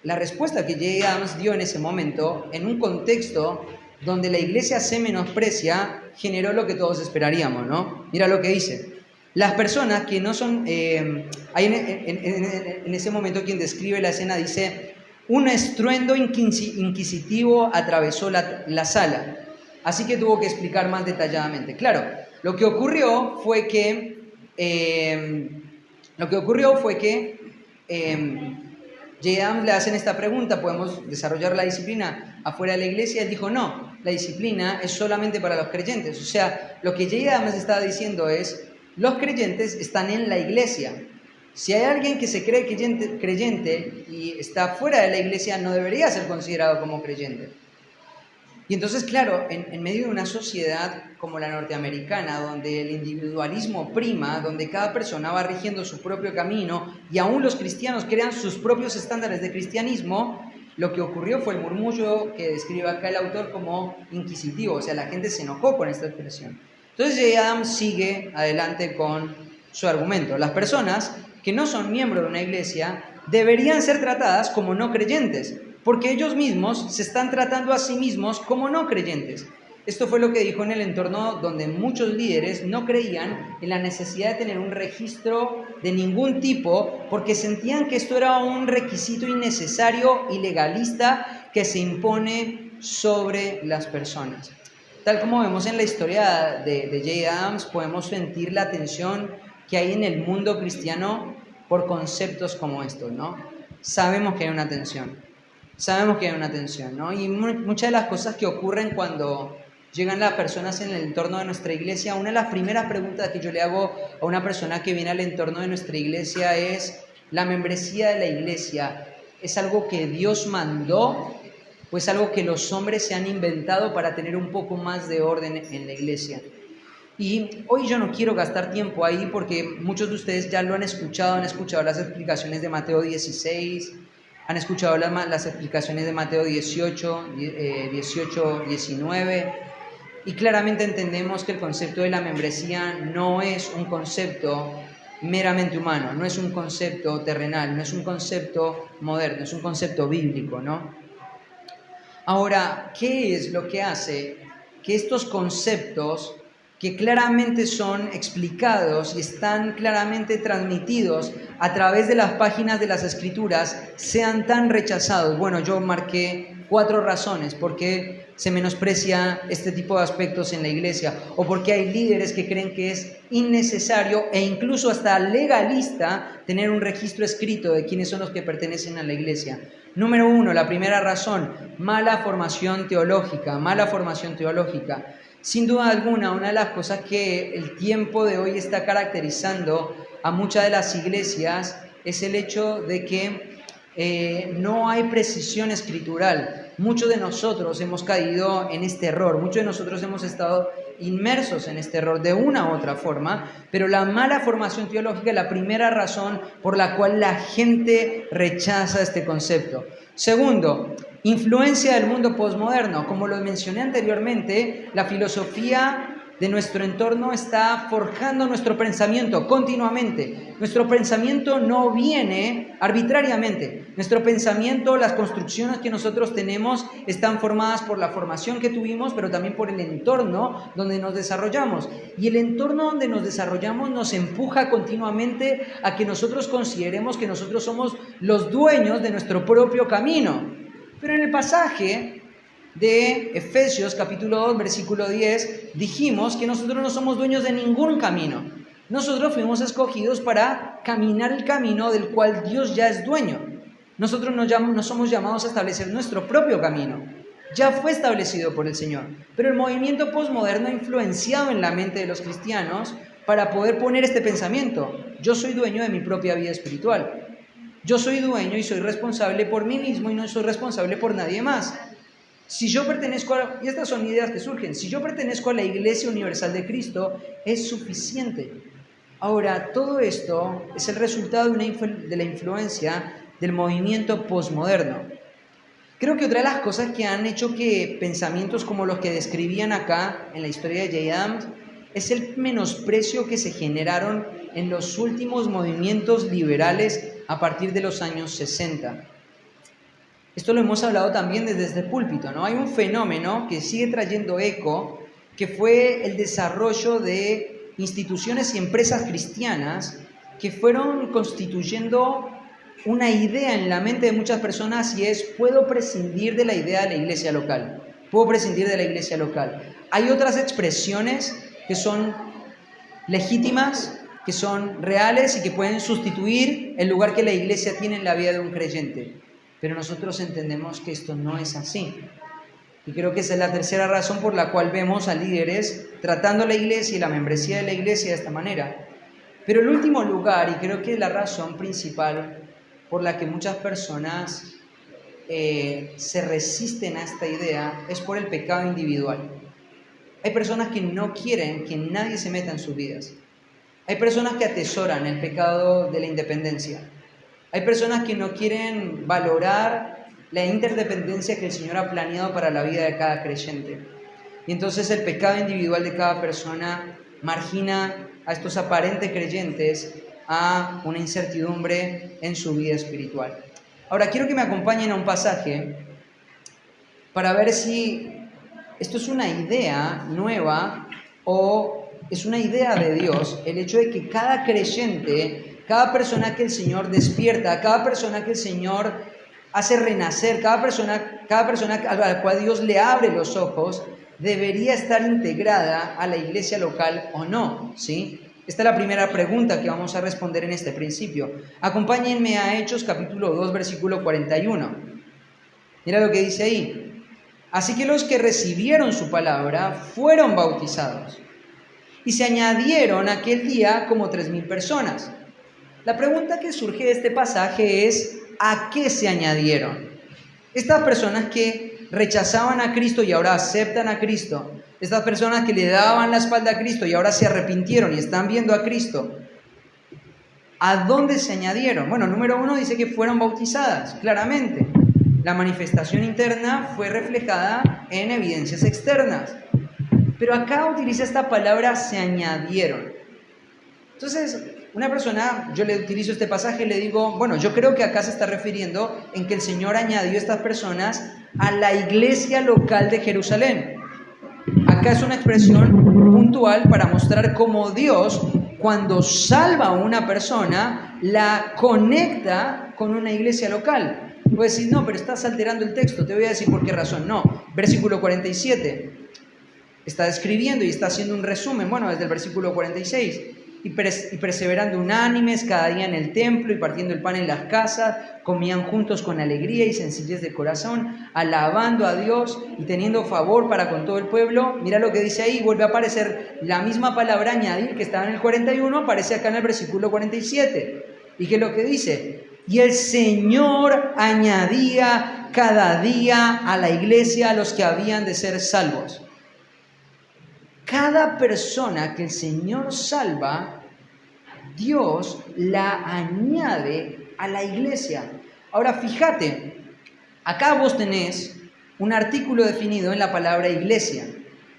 la respuesta que Jay Adams dio en ese momento, en un contexto donde la iglesia se menosprecia, generó lo que todos esperaríamos, ¿no? Mira lo que dice. Las personas que no son... hay en ese momento quien describe la escena dice: un estruendo inquisitivo atravesó la sala. Así que tuvo que explicar más detalladamente. Claro, lo que ocurrió fue que Jay Adams le hacen esta pregunta: ¿podemos desarrollar la disciplina afuera de la iglesia? Él dijo: no, la disciplina es solamente para los creyentes. O sea, lo que Jay Adams estaba diciendo es: los creyentes están en la iglesia. Si hay alguien que se cree creyente y está fuera de la iglesia, no debería ser considerado como creyente. Y entonces, claro, en medio de una sociedad como la norteamericana, donde el individualismo prima, donde cada persona va rigiendo su propio camino y aún los cristianos crean sus propios estándares de cristianismo, lo que ocurrió fue el murmullo que describe acá el autor como inquisitivo. O sea, la gente se enojó con esta expresión. Entonces Jay Adams sigue adelante con su argumento. Las personas que no son miembros de una iglesia deberían ser tratadas como no creyentes, porque ellos mismos se están tratando a sí mismos como no creyentes. Esto fue lo que dijo en el entorno donde muchos líderes no creían en la necesidad de tener un registro de ningún tipo, porque sentían que esto era un requisito innecesario y legalista que se impone sobre las personas. Tal como vemos en la historia de Jay Adams, podemos sentir la tensión que hay en el mundo cristiano por conceptos como estos, ¿no? Sabemos que hay una tensión. Sabemos que hay una tensión, ¿no? Y muchas de las cosas que ocurren cuando llegan las personas en el entorno de nuestra iglesia, una de las primeras preguntas que yo le hago a una persona que viene al entorno de nuestra iglesia es: ¿la membresía de la iglesia es algo que Dios mandó o es algo que los hombres se han inventado para tener un poco más de orden en la iglesia? Y hoy yo no quiero gastar tiempo ahí porque muchos de ustedes ya lo han escuchado las explicaciones de Mateo 16, han escuchado las explicaciones de Mateo 18, 19, y claramente entendemos que el concepto de la membresía no es un concepto meramente humano, no es un concepto terrenal, no es un concepto moderno, es un concepto bíblico, ¿no? Ahora, ¿qué es lo que hace que estos conceptos, que claramente son explicados y están claramente transmitidos a través de las páginas de las Escrituras, sean tan rechazados? Bueno, yo marqué 4 razones por qué se menosprecia este tipo de aspectos en la iglesia, o por qué hay líderes que creen que es innecesario e incluso hasta legalista tener un registro escrito de quiénes son los que pertenecen a la iglesia. Número 1, la primera razón: mala formación teológica, mala formación teológica. Sin duda alguna, una de las cosas que el tiempo de hoy está caracterizando a muchas de las iglesias es el hecho de que no hay precisión escritural. Muchos de nosotros hemos caído en este error, muchos de nosotros hemos estado inmersos en este error de una u otra forma, pero la mala formación teológica es la primera razón por la cual la gente rechaza este concepto. Segundo, influencia del mundo posmoderno. Como lo mencioné anteriormente, la filosofía de nuestro entorno está forjando nuestro pensamiento continuamente. Nuestro pensamiento no viene arbitrariamente. Nuestro pensamiento, las construcciones que nosotros tenemos están formadas por la formación que tuvimos, pero también por el entorno donde nos desarrollamos. Y el entorno donde nos desarrollamos nos empuja continuamente a que nosotros consideremos que nosotros somos los dueños de nuestro propio camino. Pero en el pasaje de Efesios capítulo 2, versículo 10, dijimos que nosotros no somos dueños de ningún camino. Nosotros fuimos escogidos para caminar el camino del cual Dios ya es dueño. Nosotros no somos llamados a establecer nuestro propio camino. Ya fue establecido por el Señor. Pero el movimiento posmoderno ha influenciado en la mente de los cristianos para poder poner este pensamiento: yo soy dueño de mi propia vida espiritual. Yo soy dueño y soy responsable por mí mismo y no soy responsable por nadie más. Si yo pertenezco y estas son ideas que surgen, si yo pertenezco a la Iglesia Universal de Cristo, es suficiente. Ahora, todo esto es el resultado de la influencia del movimiento posmoderno. Creo que otra de las cosas que han hecho que pensamientos como los que describían acá en la historia de Jay Adams es el menosprecio que se generaron en los últimos movimientos liberales a partir de los años 60. Esto lo hemos hablado también desde este púlpito, ¿no? Hay un fenómeno que sigue trayendo eco, que fue el desarrollo de instituciones y empresas cristianas que fueron constituyendo una idea en la mente de muchas personas, y es: puedo prescindir de la idea de la iglesia local. Puedo prescindir de la iglesia local. Hay otras expresiones que son legítimas, que son reales y que pueden sustituir el lugar que la iglesia tiene en la vida de un creyente. Pero nosotros entendemos que esto no es así. Y creo que esa es la tercera razón por la cual vemos a líderes tratando a la iglesia y la membresía de la iglesia de esta manera. Pero el último lugar, y creo que es la razón principal por la que muchas personas se resisten a esta idea, es por el pecado individual. Hay personas que no quieren que nadie se meta en sus vidas. Hay personas que atesoran el pecado de la independencia. Hay personas que no quieren valorar la interdependencia que el Señor ha planeado para la vida de cada creyente. Y entonces el pecado individual de cada persona margina a estos aparentes creyentes a una incertidumbre en su vida espiritual. Ahora quiero que me acompañen a un pasaje para ver si esto es una idea nueva o es una idea de Dios, el hecho de que cada creyente, cada persona que el Señor despierta, cada persona que el Señor hace renacer, cada persona a la cual Dios le abre los ojos, debería estar integrada a la iglesia local o no, ¿sí? Esta es la primera pregunta que vamos a responder en este principio. Acompáñenme a Hechos capítulo 2, versículo 41. Mira lo que dice ahí. Así que los que recibieron su palabra fueron bautizados. Y se añadieron aquel día como 3,000 personas. La pregunta que surge de este pasaje es, ¿a qué se añadieron? Estas personas que rechazaban a Cristo y ahora aceptan a Cristo, estas personas que le daban la espalda a Cristo y ahora se arrepintieron y están viendo a Cristo, ¿a dónde se añadieron? Bueno, número 1 dice que fueron bautizadas, claramente. La manifestación interna fue reflejada en evidencias externas. Pero acá utiliza esta palabra se añadieron. Entonces, una persona, yo le utilizo este pasaje y le digo, bueno, yo creo que acá se está refiriendo en que el Señor añadió a estas personas a la iglesia local de Jerusalén. Acá es una expresión puntual para mostrar cómo Dios, cuando salva a una persona, la conecta con una iglesia local. Puedes decir, no, pero estás alterando el texto. Te voy a decir por qué razón. No, versículo 47. Está describiendo y está haciendo un resumen, bueno, desde el versículo 46. Y perseverando unánimes cada día en el templo y partiendo el pan en las casas, comían juntos con alegría y sencillez de corazón, alabando a Dios y teniendo favor para con todo el pueblo. Mira lo que dice ahí, vuelve a aparecer la misma palabra añadir que estaba en el 41, aparece acá en el versículo 47. ¿Y qué es lo que dice? Y el Señor añadía cada día a la iglesia a los que habían de ser salvos. Cada persona que el Señor salva, Dios la añade a la iglesia. Ahora fíjate, acá vos tenés un artículo definido en la palabra iglesia.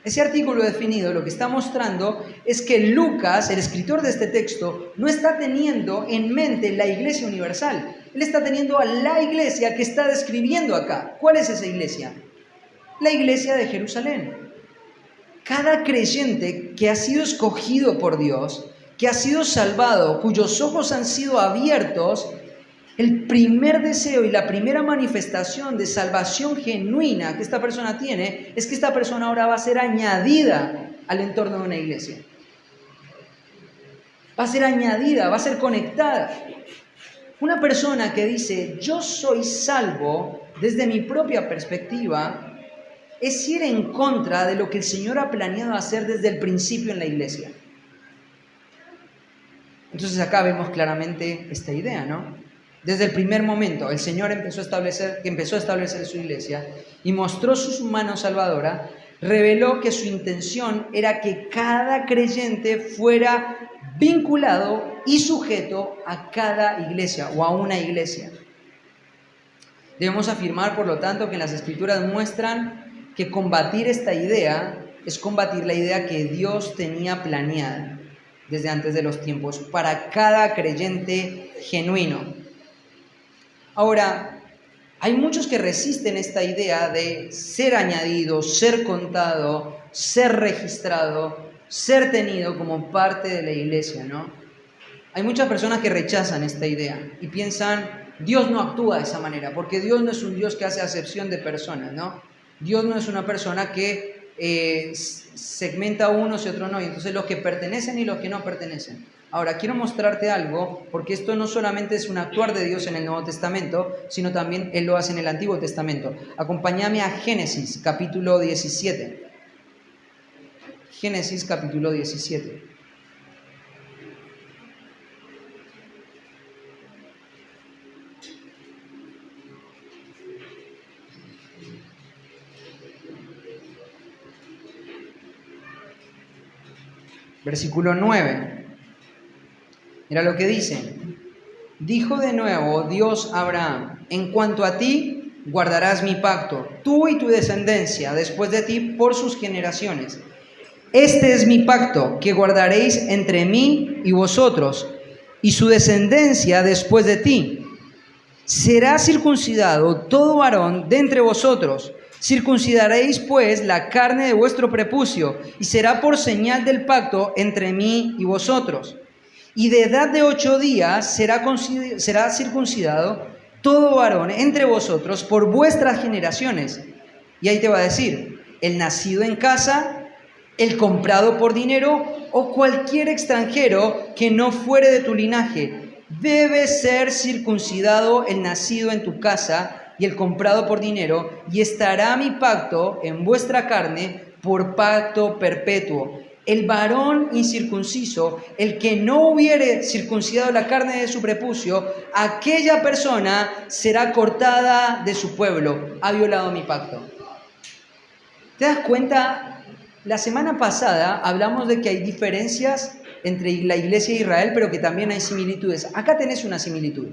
Ese artículo definido lo que está mostrando es que Lucas, el escritor de este texto, no está teniendo en mente la iglesia universal. Él está teniendo a la iglesia que está describiendo acá. ¿Cuál es esa iglesia? La iglesia de Jerusalén. Cada creyente que ha sido escogido por Dios, que ha sido salvado, cuyos ojos han sido abiertos, el primer deseo y la primera manifestación de salvación genuina que esta persona tiene es que esta persona ahora va a ser añadida al entorno de una iglesia. Va a ser añadida, va a ser conectada. Una persona que dice, yo soy salvo desde mi propia perspectiva, es ir en contra de lo que el Señor ha planeado hacer desde el principio en la iglesia. Entonces acá vemos claramente esta idea, ¿no? Desde el primer momento, el Señor empezó a establecer su iglesia y mostró su mano salvadora, reveló que su intención era que cada creyente fuera vinculado y sujeto a cada iglesia o a una iglesia. Debemos afirmar, por lo tanto, que las Escrituras muestran que combatir esta idea es combatir la idea que Dios tenía planeada desde antes de los tiempos para cada creyente genuino. Ahora, hay muchos que resisten esta idea de ser añadido, ser contado, ser registrado, ser tenido como parte de la iglesia, ¿no? Hay muchas personas que rechazan esta idea y piensan, Dios no actúa de esa manera, porque Dios no es un Dios que hace acepción de personas, ¿no? Dios no es una persona que segmenta a unos y otros no, y entonces los que pertenecen y los que no pertenecen. Ahora, quiero mostrarte algo, porque esto no solamente es un actuar de Dios en el Nuevo Testamento, sino también Él lo hace en el Antiguo Testamento. Acompáñame a Génesis, capítulo 17. Génesis, capítulo 17. Versículo 9. Mira lo que dice. Dijo de nuevo Dios a Abraham, en cuanto a ti, guardarás mi pacto, tú y tu descendencia después de ti por sus generaciones. Este es mi pacto que guardaréis entre mí y vosotros, y su descendencia después de ti. Será circuncidado todo varón de entre vosotros. Circuncidaréis pues la carne de vuestro prepucio, y será por señal del pacto entre mí y vosotros. Y de edad de 8 días será circuncidado todo varón entre vosotros por vuestras generaciones. Y ahí te va a decir, el nacido en casa el comprado por dinero o cualquier extranjero que no fuere de tu linaje. Debe ser circuncidado el nacido en tu casa y el comprado por dinero, y estará mi pacto en vuestra carne por pacto perpetuo. El varón incircunciso, el que no hubiere circuncidado la carne de su prepucio, aquella persona será cortada de su pueblo. Ha violado mi pacto. ¿Te das cuenta? La semana pasada hablamos de que hay diferencias entre la iglesia de Israel, pero que también hay similitudes. Acá tenés una similitud.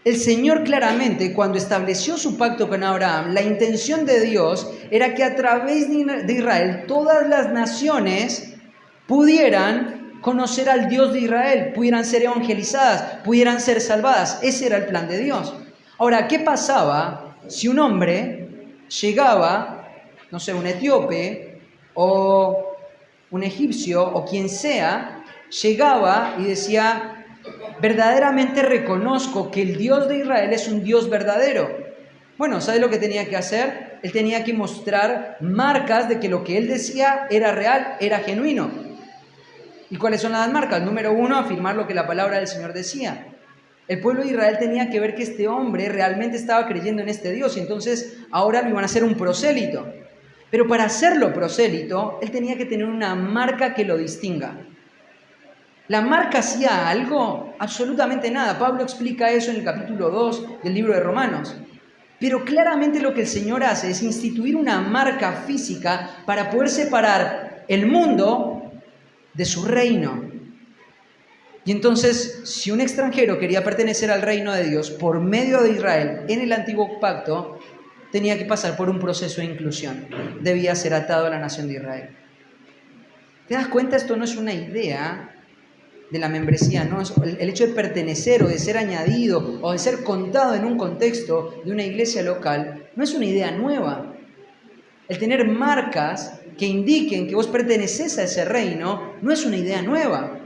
El Señor claramente, cuando estableció su pacto con Abraham, la intención de Dios era que a través de Israel todas las naciones pudieran conocer al Dios de Israel, pudieran ser evangelizadas, pudieran ser salvadas. Ese era el plan de Dios. Ahora, ¿qué pasaba si un hombre llegaba, no sé, un etíope o un egipcio o quien sea, llegaba y decía: verdaderamente reconozco que el Dios de Israel es un Dios verdadero? Bueno, ¿sabes lo que tenía que hacer? Él tenía que mostrar marcas de que lo que él decía era real, era genuino. ¿Y cuáles son las marcas? Número 1, afirmar lo que la palabra del Señor decía. El pueblo de Israel tenía que ver que este hombre realmente estaba creyendo en este Dios, y entonces ahora lo iban a hacer un prosélito. Pero para hacerlo prosélito, él tenía que tener una marca que lo distinga. ¿La marca hacía algo? Absolutamente nada. Pablo explica eso en el capítulo 2 del libro de Romanos. Pero claramente lo que el Señor hace es instituir una marca física para poder separar el mundo de su reino. Y entonces, si un extranjero quería pertenecer al reino de Dios por medio de Israel en el antiguo pacto, tenía que pasar por un proceso de inclusión. Debía ser atado a la nación de Israel. ¿Te das cuenta? Esto no es una idea de la membresía, ¿no? El hecho de pertenecer o de ser añadido o de ser contado en un contexto de una iglesia local no es una idea nueva. El tener marcas que indiquen que vos perteneces a ese reino no es una idea nueva.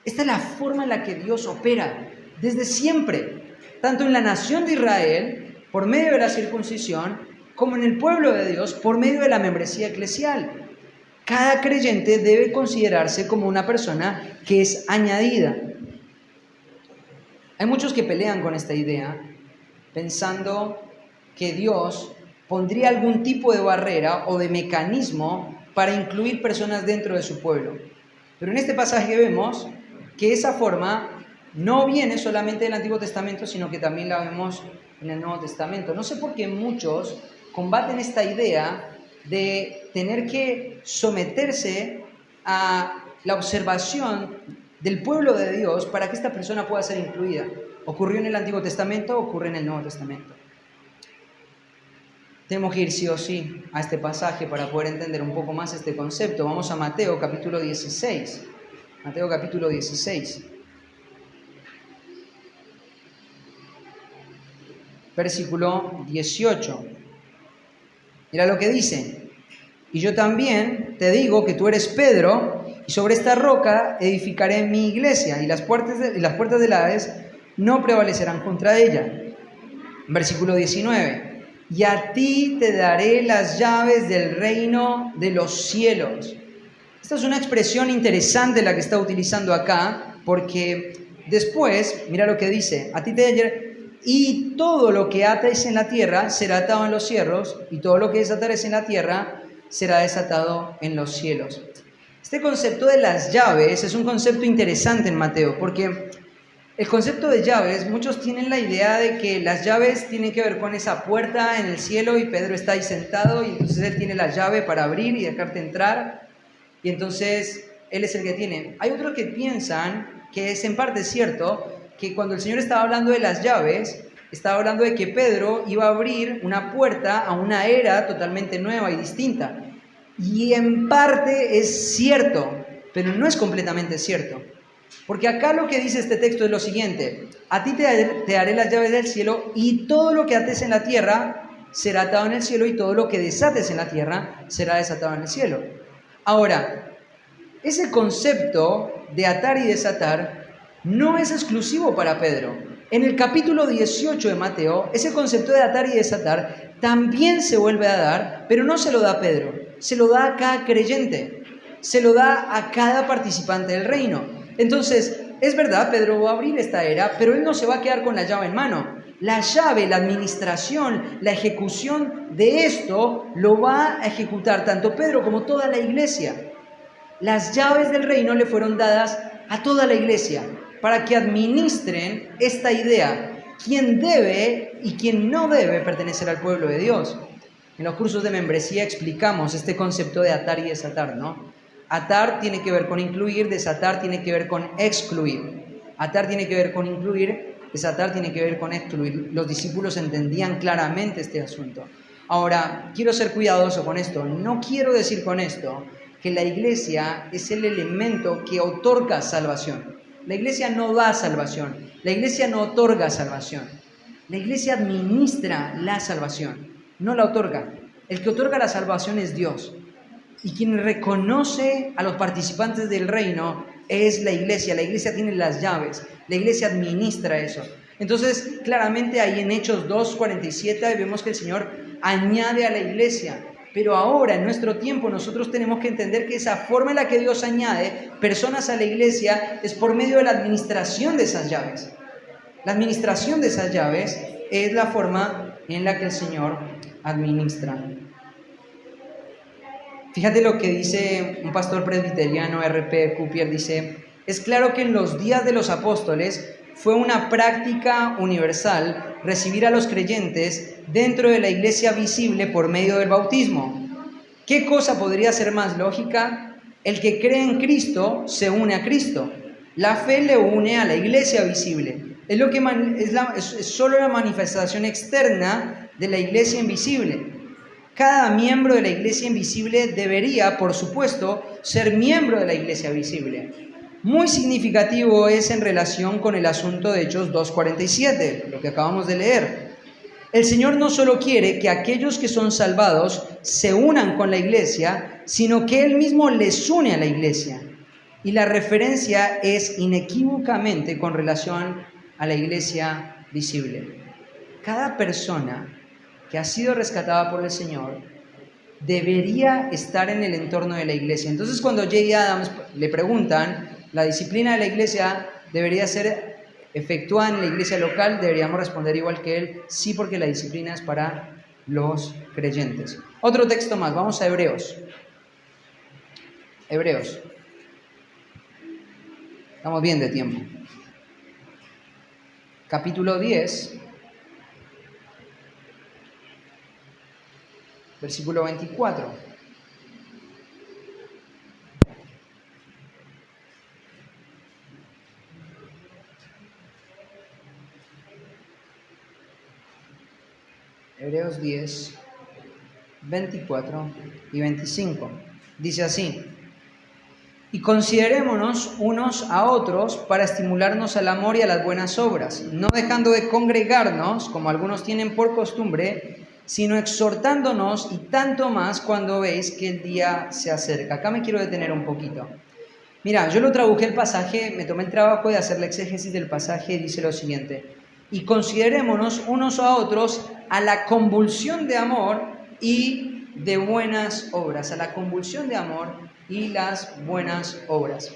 Esta es la forma en la que Dios opera desde siempre, tanto en la nación de Israel por medio de la circuncisión, como en el pueblo de Dios por medio de la membresía eclesial. Cada creyente debe considerarse como una persona que es añadida. Hay muchos que pelean con esta idea, pensando que Dios pondría algún tipo de barrera o de mecanismo para incluir personas dentro de su pueblo. Pero en este pasaje vemos que esa forma no viene solamente del Antiguo Testamento, sino que también la vemos en el Nuevo Testamento. No sé por qué muchos combaten esta idea de tener que someterse a la observación del pueblo de Dios para que esta persona pueda ser incluida. ¿Ocurrió en el Antiguo Testamento o ocurre en el Nuevo Testamento? Tenemos que ir sí o sí a este pasaje para poder entender un poco más este concepto. Vamos a Mateo capítulo 16. Mateo capítulo 16. Versículo 18. Mira lo que dice: y yo también te digo que tú eres Pedro, y sobre esta roca edificaré mi iglesia, y las puertas del Hades no prevalecerán contra ella. Versículo 19. Y a ti te daré las llaves del reino de los cielos. Esta es una expresión interesante la que está utilizando acá, porque después, mira lo que dice: a ti te daré. Y todo lo que ates en la tierra será atado en los cielos, y todo lo que desatares en la tierra será desatado en los cielos. Este concepto de las llaves es un concepto interesante en Mateo, porque el concepto de llaves, muchos tienen la idea de que las llaves tienen que ver con esa puerta en el cielo y Pedro está ahí sentado y entonces él tiene la llave para abrir y dejarte entrar, y entonces él es el que tiene. Hay otros que piensan que es en parte cierto, que cuando el Señor estaba hablando de las llaves, estaba hablando de que Pedro iba a abrir una puerta a una era totalmente nueva y distinta. Y en parte es cierto, pero no es completamente cierto. Porque acá lo que dice este texto es lo siguiente: a ti te daré las llaves del cielo, y todo lo que ates en la tierra será atado en el cielo, y todo lo que desates en la tierra será desatado en el cielo. Ahora, ese concepto de atar y desatar no es exclusivo para Pedro. En el capítulo 18 de Mateo, ese concepto de atar y desatar también se vuelve a dar, pero no se lo da Pedro. se lo da a cada creyente, se lo da a cada participante del reino. Entonces, es verdad, Pedro va a abrir esta era, pero él no se va a quedar con la llave en mano. La llave, la administración, la ejecución de esto lo va a ejecutar tanto Pedro como toda la iglesia. Las llaves del reino le fueron dadas a toda la iglesia para que administren esta idea, quién debe y quién no debe pertenecer al pueblo de Dios. En los cursos de membresía explicamos este concepto de atar y desatar, ¿no? Atar tiene que ver con incluir, desatar tiene que ver con excluir. Atar tiene que ver con incluir, desatar tiene que ver con excluir. Los discípulos entendían claramente este asunto. Ahora, quiero ser cuidadoso con esto. No quiero decir con esto que la iglesia es el elemento que otorga salvación. La iglesia no da salvación. La iglesia no otorga salvación. La iglesia administra la salvación, no la otorga. El que otorga la salvación es Dios. Y quien reconoce a los participantes del reino es la iglesia. La iglesia tiene las llaves. La iglesia administra eso. Entonces, claramente ahí en Hechos 2:47 vemos que el Señor añade a la iglesia. Pero ahora, en nuestro tiempo, nosotros tenemos que entender que esa forma en la que Dios añade personas a la iglesia es por medio de la administración de esas llaves. La administración de esas llaves es la forma en la que el Señor administra. Fíjate lo que dice un pastor presbiteriano, R.P. Cooper, dice: es claro que en los días de los apóstoles fue una práctica universal recibir a los creyentes dentro de la iglesia visible por medio del bautismo. ¿Qué cosa podría ser más lógica? El que cree en Cristo se une a Cristo. La fe le une a la iglesia visible. Es solo la manifestación externa de la iglesia invisible. Cada miembro de la iglesia invisible debería, por supuesto, ser miembro de la iglesia visible. Muy significativo es en relación con el asunto de Hechos 2:47, lo que acabamos de leer. El Señor no solo quiere que aquellos que son salvados se unan con la iglesia, sino que Él mismo les une a la iglesia. Y la referencia es inequívocamente con relación a la iglesia visible. Cada persona que ha sido rescatada por el Señor debería estar en el entorno de la iglesia. Entonces, cuando J.I. Adams le preguntan, ¿la disciplina de la iglesia debería ser efectuada en la iglesia local? Deberíamos responder igual que él: sí, porque la disciplina es para los creyentes. Otro texto más, vamos a Hebreos. Hebreos. Estamos bien de tiempo. Capítulo 10, versículo 24. Hebreos 10, 24 y 25. Dice así: y considerémonos unos a otros para estimularnos al amor y a las buenas obras, no dejando de congregarnos, como algunos tienen por costumbre, sino exhortándonos, y tanto más cuando veis que el día se acerca. Acá me quiero detener un poquito. Mira, yo lo traduje el pasaje, me tomé el trabajo de hacer la exégesis del pasaje, y dice lo siguiente: y considerémonos unos a otros a la convulsión de amor y de buenas obras, a la convulsión de amor y las buenas obras.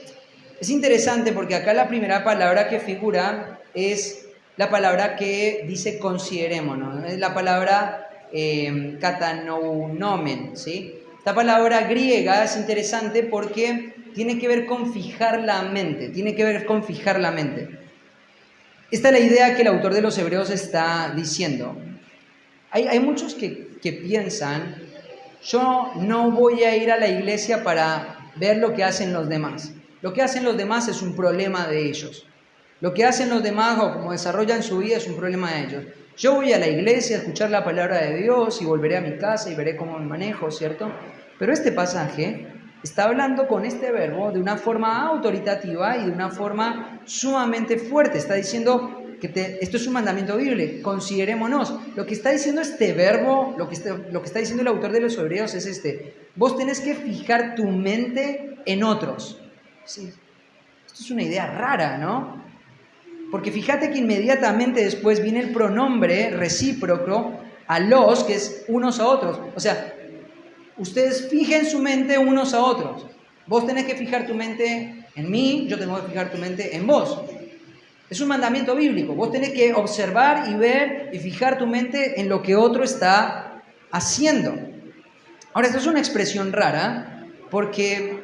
Es interesante porque acá la primera palabra que figura es la palabra que dice considerémonos, es la palabra katanounomen, ¿sí? Esta palabra griega es interesante porque tiene que ver con fijar la mente, Esta es la idea que el autor de los Hebreos está diciendo. Hay muchos que piensan: yo no voy a ir a la iglesia para ver lo que hacen los demás. Lo que hacen los demás es un problema de ellos. Lo que hacen los demás o cómo desarrollan su vida es un problema de ellos. Yo voy a la iglesia a escuchar la palabra de Dios y volveré a mi casa y veré cómo me manejo, ¿cierto? Pero este pasaje está hablando con este verbo de una forma autoritativa y de una forma sumamente fuerte. Está diciendo que esto es un mandamiento bíblico, considerémonos. Lo que está diciendo este verbo, lo que está diciendo el autor de los Hebreos es vos tenés que fijar tu mente en otros. Sí. Esto es una idea rara, ¿no? Porque fíjate que inmediatamente después viene el pronombre recíproco a los, que es unos a otros. O sea, ustedes fijen su mente unos a otros. Vos tenés que fijar tu mente en mí, yo tengo que fijar tu mente en vos. Es un mandamiento bíblico. Vos tenés que observar y ver y fijar tu mente en lo que otro está haciendo. Ahora, esto es una expresión rara, porque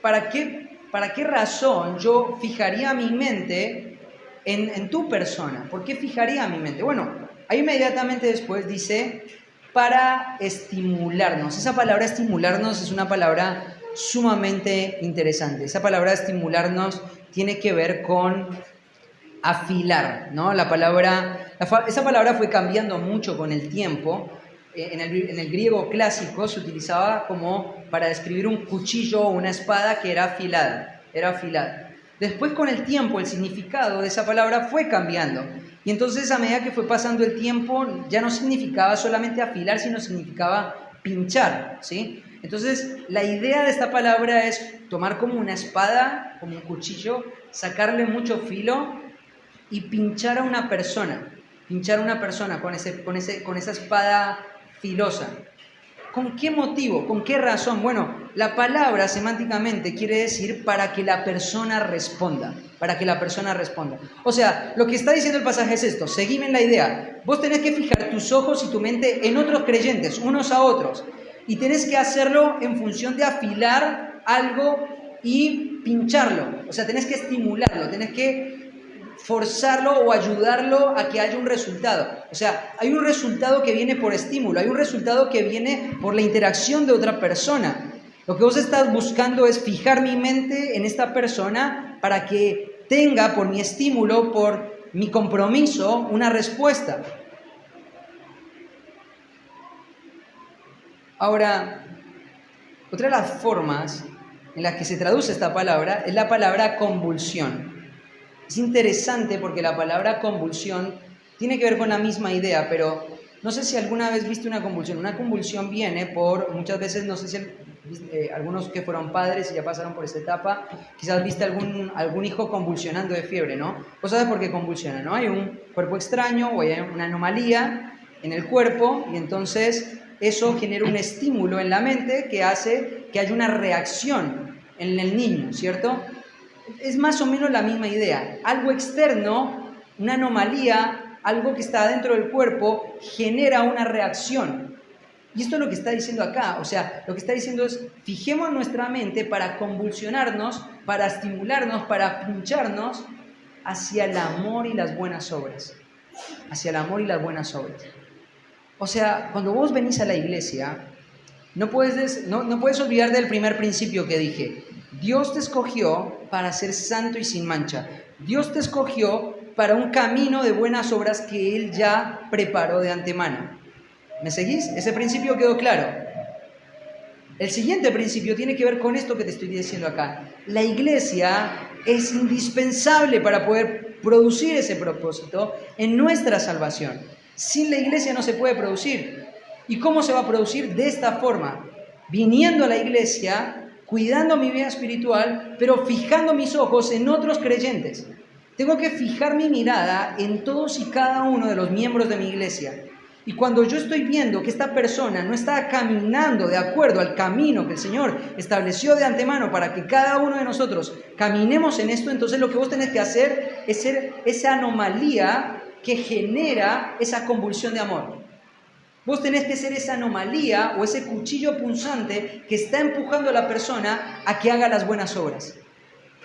¿para qué razón yo fijaría mi mente en tu persona? ¿Por qué fijaría mi mente? Bueno, ahí inmediatamente después dice, para estimularnos. Esa palabra estimularnos es una palabra sumamente interesante. Esa palabra estimularnos tiene que ver con afilar, ¿no? Esa palabra fue cambiando mucho con el tiempo. En el griego clásico se utilizaba como para describir un cuchillo o una espada que era afilada. Después, con el tiempo, el significado de esa palabra fue cambiando. Y entonces, a medida que fue pasando el tiempo, ya no significaba solamente afilar, sino significaba pinchar, ¿sí? Entonces, la idea de esta palabra es tomar como una espada, como un cuchillo, sacarle mucho filo y pinchar a una persona con esa espada filosa. ¿Con qué motivo? ¿Con qué razón? Bueno, la palabra semánticamente quiere decir para que la persona responda. O sea, lo que está diciendo el pasaje es esto, seguime en la idea. Vos tenés que fijar tus ojos y tu mente en otros creyentes, unos a otros. Y tenés que hacerlo en función de afilar algo y pincharlo. O sea, tenés que estimularlo, tenés que forzarlo o ayudarlo a que haya un resultado. O sea, hay un resultado que viene por estímulo, hay un resultado que viene por la interacción de otra persona. Lo que vos estás buscando es fijar mi mente en esta persona para que tenga por mi estímulo, por mi compromiso, una respuesta. Ahora, otra de las formas en las que se traduce esta palabra es la palabra convulsión. Es interesante porque la palabra convulsión tiene que ver con la misma idea, pero no sé si alguna vez viste una convulsión. Una convulsión viene por, muchas veces, no sé si algunos que fueron padres y ya pasaron por esta etapa, quizás viste algún hijo convulsionando de fiebre, ¿no? Vos sabés por qué convulsiona, ¿no? Hay un cuerpo extraño o hay una anomalía en el cuerpo y entonces eso genera un estímulo en la mente que hace que haya una reacción en el niño, ¿cierto? Es más o menos la misma idea. Algo externo, una anomalía, algo que está dentro del cuerpo, genera una reacción. Y esto es lo que está diciendo acá. O sea, lo que está diciendo es, fijemos nuestra mente para convulsionarnos, para estimularnos, para pincharnos hacia el amor y las buenas obras. Hacia el amor y las buenas obras. O sea, cuando vos venís a la iglesia, no puedes olvidar del primer principio que dije. Dios te escogió para ser santo y sin mancha. Dios te escogió para un camino de buenas obras que Él ya preparó de antemano. ¿Me seguís? Ese principio quedó claro. El siguiente principio tiene que ver con esto que te estoy diciendo acá. La iglesia es indispensable para poder producir ese propósito en nuestra salvación. Sin la iglesia no se puede producir. ¿Y cómo se va a producir? De esta forma, viniendo a la iglesia, cuidando mi vida espiritual, pero fijando mis ojos en otros creyentes. Tengo que fijar mi mirada en todos y cada uno de los miembros de mi iglesia. Y cuando yo estoy viendo que esta persona no está caminando de acuerdo al camino que el Señor estableció de antemano para que cada uno de nosotros caminemos en esto, entonces lo que vos tenés que hacer es ser esa anomalía que genera esa convulsión de amor. Vos tenés que ser esa anomalía o ese cuchillo punzante que está empujando a la persona a que haga las buenas obras.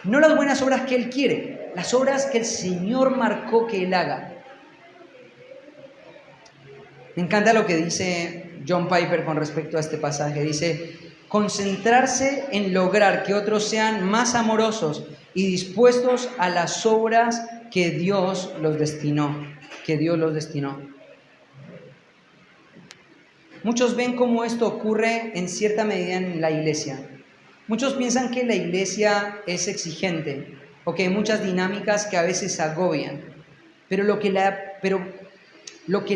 No las buenas obras que Él quiere, las obras que el Señor marcó que Él haga. Me encanta lo que dice John Piper con respecto a este pasaje. Dice, concentrarse en lograr que otros sean más amorosos y dispuestos a las obras que Dios los destinó. Muchos ven cómo esto ocurre en cierta medida en la iglesia. Muchos piensan que la iglesia es exigente o que hay muchas dinámicas que a veces agobian. Pero lo que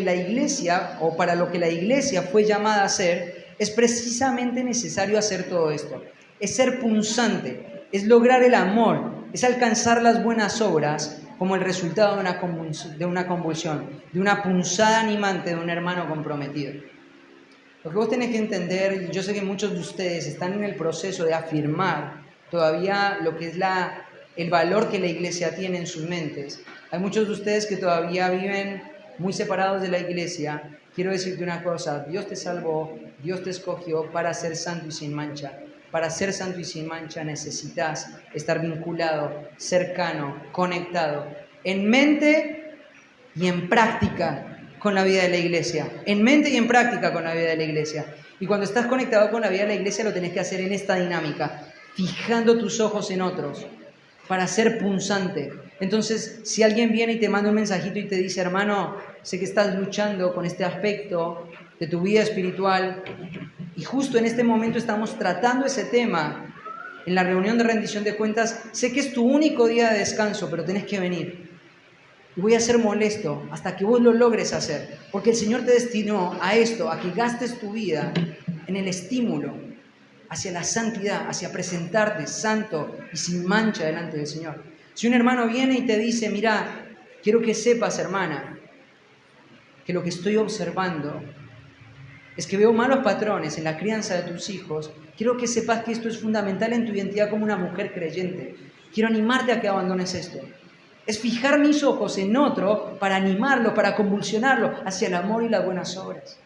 la iglesia, o para lo que la iglesia fue llamada a hacer, es precisamente necesario hacer todo esto. Es ser punzante, es lograr el amor, es alcanzar las buenas obras como el resultado de una convulsión, de una punzada animante de un hermano comprometido. Lo que vos tenés que entender, yo sé que muchos de ustedes están en el proceso de afirmar todavía lo que es el valor que la iglesia tiene en sus mentes. Hay muchos de ustedes que todavía viven muy separados de la iglesia. Quiero decirte una cosa, Dios te salvó, Dios te escogió para ser santo y sin mancha. Para ser santo y sin mancha necesitas estar vinculado, cercano, conectado, en mente y en práctica con la vida de la iglesia. En mente y en práctica con la vida de la iglesia. Y cuando estás conectado con la vida de la iglesia lo tenés que hacer en esta dinámica, fijando tus ojos en otros, para ser punzante. Entonces, si alguien viene y te manda un mensajito y te dice, hermano, sé que estás luchando con este aspecto de tu vida espiritual, y justo en este momento estamos tratando ese tema en la reunión de rendición de cuentas, sé que es tu único día de descanso, pero tenés que venir. Y voy a ser molesto hasta que vos lo logres hacer, porque el Señor te destinó a esto, a que gastes tu vida en el estímulo hacia la santidad, hacia presentarte santo y sin mancha delante del Señor. Si un hermano viene y te dice, mira, quiero que sepas, hermana, que lo que estoy observando es que veo malos patrones en la crianza de tus hijos, quiero que sepas que esto es fundamental en tu identidad como una mujer creyente. Quiero animarte a que abandones esto. Es fijar mis ojos en otro para animarlo, para convulsionarlo hacia el amor y las buenas obras.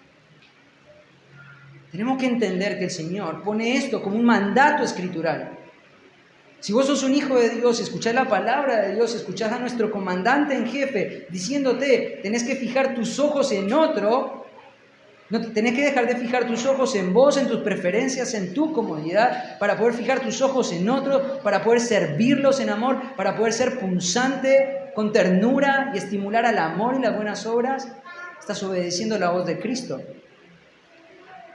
Tenemos que entender que el Señor pone esto como un mandato escritural. Si vos sos un hijo de Dios, escuchás la palabra de Dios, escuchás a nuestro comandante en jefe diciéndote, tenés que fijar tus ojos en otro, no tenés que dejar de fijar tus ojos en vos, en tus preferencias, en tu comodidad, para poder fijar tus ojos en otro, para poder servirlos en amor, para poder ser punzante con ternura y estimular al amor y las buenas obras. Estás obedeciendo la voz de Cristo.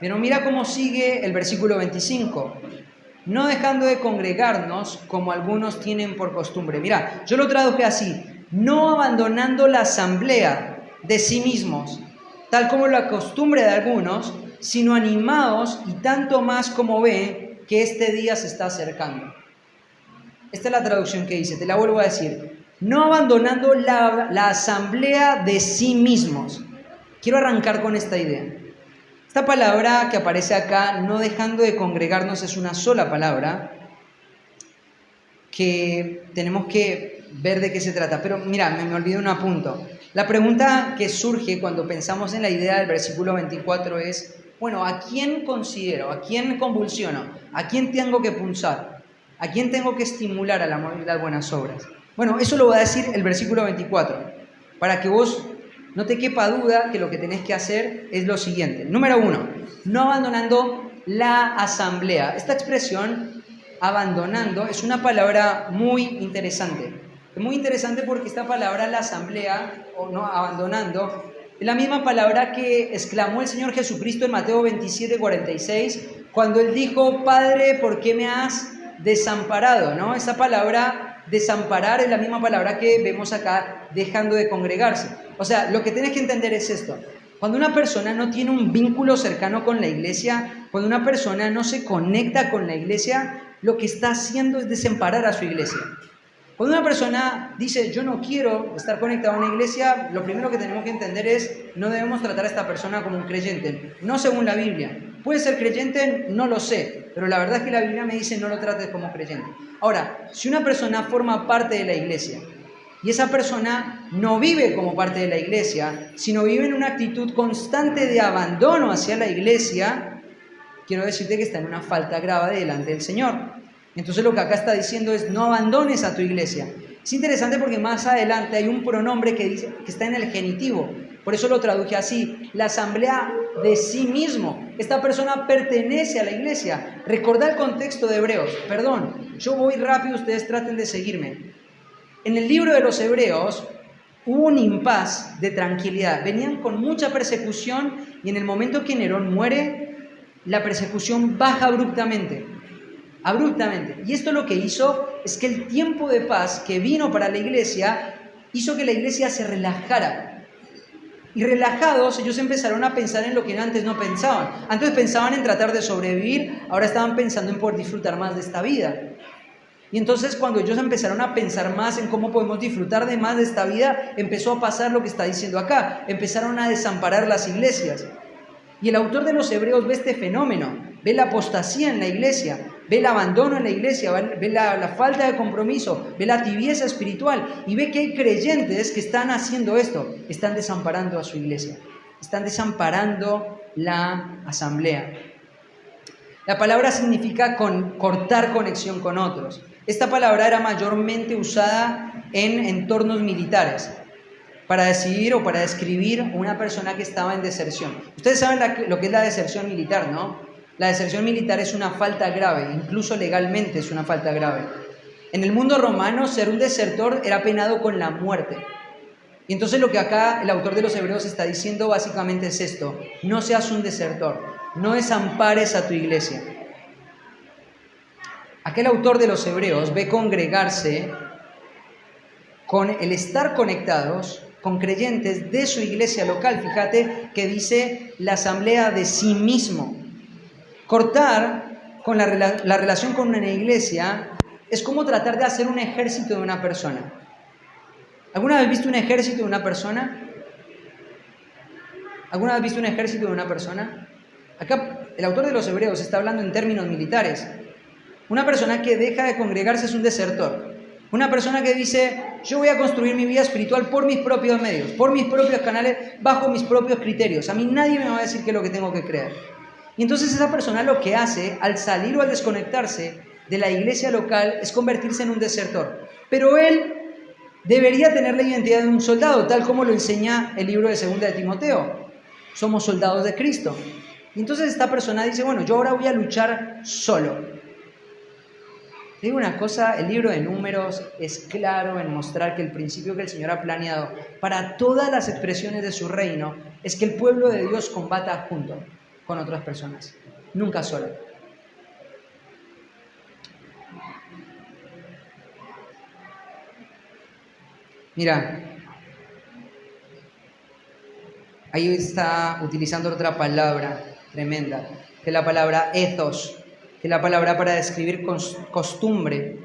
Pero mira cómo sigue el versículo 25. No dejando de congregarnos como algunos tienen por costumbre. Mira, yo lo traduje así. No abandonando la asamblea de sí mismos, tal como la costumbre de algunos, sino animados y tanto más como ven que este día se está acercando. Esta es la traducción que dice, te la vuelvo a decir. No abandonando la asamblea de sí mismos. Quiero arrancar con esta idea. Esta palabra que aparece acá, no dejando de congregarnos, es una sola palabra que tenemos que ver de qué se trata. Pero mira, me olvidé un apunto. La pregunta que surge cuando pensamos en la idea del versículo 24 es, bueno, ¿a quién considero? ¿A quién convulsiono? ¿A quién tengo que punzar? ¿A quién tengo que estimular al amor y las buenas obras? Bueno, eso lo va a decir el versículo 24, para que vos no te quepa duda que lo que tenés que hacer es lo siguiente. Número 1, no abandonando la asamblea. Esta expresión, abandonando, es una palabra muy interesante. Es muy interesante porque esta palabra, la asamblea, o no, abandonando, es la misma palabra que exclamó el Señor Jesucristo en Mateo 27:46, cuando Él dijo, Padre, ¿por qué me has desamparado? ¿No? Esa palabra, desamparar, es la misma palabra que vemos acá, dejando de congregarse. O sea, lo que tienes que entender es esto. Cuando una persona no tiene un vínculo cercano con la iglesia, cuando una persona no se conecta con la iglesia, lo que está haciendo es desamparar a su iglesia. Cuando una persona dice, yo no quiero estar conectado a una iglesia, lo primero que tenemos que entender es, no debemos tratar a esta persona como un creyente, no según la Biblia. ¿Puede ser creyente? No lo sé, pero la verdad es que la Biblia me dice, no lo trates como creyente. Ahora, si una persona forma parte de la iglesia, y esa persona no vive como parte de la iglesia, sino vive en una actitud constante de abandono hacia la iglesia, quiero decirte que está en una falta grave delante del Señor. Entonces lo que acá está diciendo es, no abandones a tu iglesia. Es interesante porque más adelante hay un pronombre que dice que está en el genitivo. Por eso lo traduje así, la asamblea de sí mismo. Esta persona pertenece a la iglesia. Recordá el contexto de Hebreos. Perdón, yo voy rápido, ustedes traten de seguirme. En el libro de los Hebreos hubo un impas de tranquilidad. Venían con mucha persecución y en el momento que Nerón muere, la persecución baja abruptamente. Y esto lo que hizo es que el tiempo de paz que vino para la iglesia hizo que la iglesia se relajara. Y relajados, ellos empezaron a pensar en lo que antes no pensaban. Antes pensaban en tratar de sobrevivir, ahora estaban pensando en poder disfrutar más de esta vida. Y entonces cuando ellos empezaron a pensar más en cómo podemos disfrutar de más de esta vida, empezó a pasar lo que está diciendo acá. Empezaron a desamparar las iglesias. Y el autor de los Hebreos ve este fenómeno, ve la apostasía en la iglesia, ve el abandono en la iglesia, ve la falta de compromiso, ve la tibieza espiritual y ve que hay creyentes que están haciendo esto, están desamparando a su iglesia, están desamparando la asamblea. La palabra significa cortar conexión con otros. Esta palabra era mayormente usada en entornos militares para decidir o para describir una persona que estaba en deserción. Ustedes saben lo que es la deserción militar, ¿no? La deserción militar es una falta grave, incluso legalmente es una falta grave. En el mundo romano, ser un desertor era penado con la muerte. Y entonces lo que acá el autor de los Hebreos está diciendo básicamente es esto: no seas un desertor, no desampares a tu iglesia. Aquel autor de los Hebreos ve congregarse con el estar conectados con creyentes de su iglesia local. Fíjate que dice la asamblea de sí mismo. Cortar con la relación con una iglesia es como tratar de hacer un ejército de una persona. ¿Alguna vez viste un ejército de una persona? ¿Alguna vez viste un ejército de una persona? Acá el autor de los Hebreos está hablando en términos militares. Una persona que deja de congregarse es un desertor. Una persona que dice: yo voy a construir mi vida espiritual por mis propios medios, por mis propios canales, bajo mis propios criterios. A mí nadie me va a decir qué es lo que tengo que creer. Y entonces esa persona lo que hace al salir o al desconectarse de la iglesia local es convertirse en un desertor. Pero él debería tener la identidad de un soldado, tal como lo enseña el libro de 2 de Timoteo. Somos soldados de Cristo. Y entonces esta persona dice: bueno, yo ahora voy a luchar solo. Te digo una cosa, el libro de Números es claro en mostrar que el principio que el Señor ha planeado para todas las expresiones de su reino es que el pueblo de Dios combata junto con otras personas, nunca solo. Mira, ahí está utilizando otra palabra tremenda, que es la palabra ethos, que es la palabra para describir costumbre.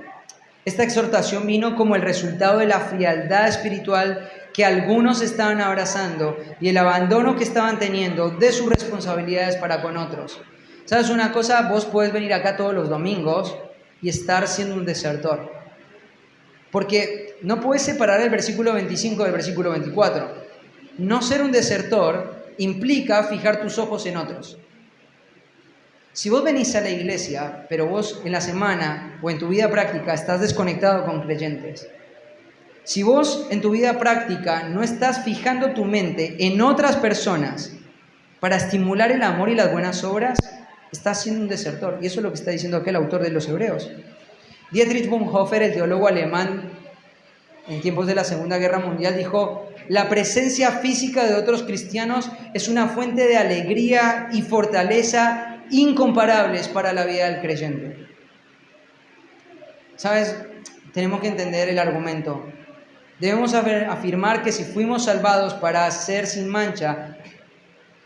Esta exhortación vino como el resultado de la frialdad espiritual que algunos estaban abrazando y el abandono que estaban teniendo de sus responsabilidades para con otros. ¿Sabes una cosa? Vos podés venir acá todos los domingos y estar siendo un desertor. Porque no puedes separar el versículo 25 del versículo 24. No ser un desertor implica fijar tus ojos en otros. Si vos venís a la iglesia, pero vos en la semana o en tu vida práctica estás desconectado con creyentes, si vos en tu vida práctica no estás fijando tu mente en otras personas para estimular el amor y las buenas obras, estás siendo un desertor. Y eso es lo que está diciendo aquel autor de los Hebreos. Dietrich Bonhoeffer, el teólogo alemán, en tiempos de la Segunda Guerra Mundial, dijo: la presencia física de otros cristianos es una fuente de alegría y fortaleza incomparables para la vida del creyente. ¿Sabes? Tenemos que entender el argumento. Debemos afirmar que si fuimos salvados para ser sin mancha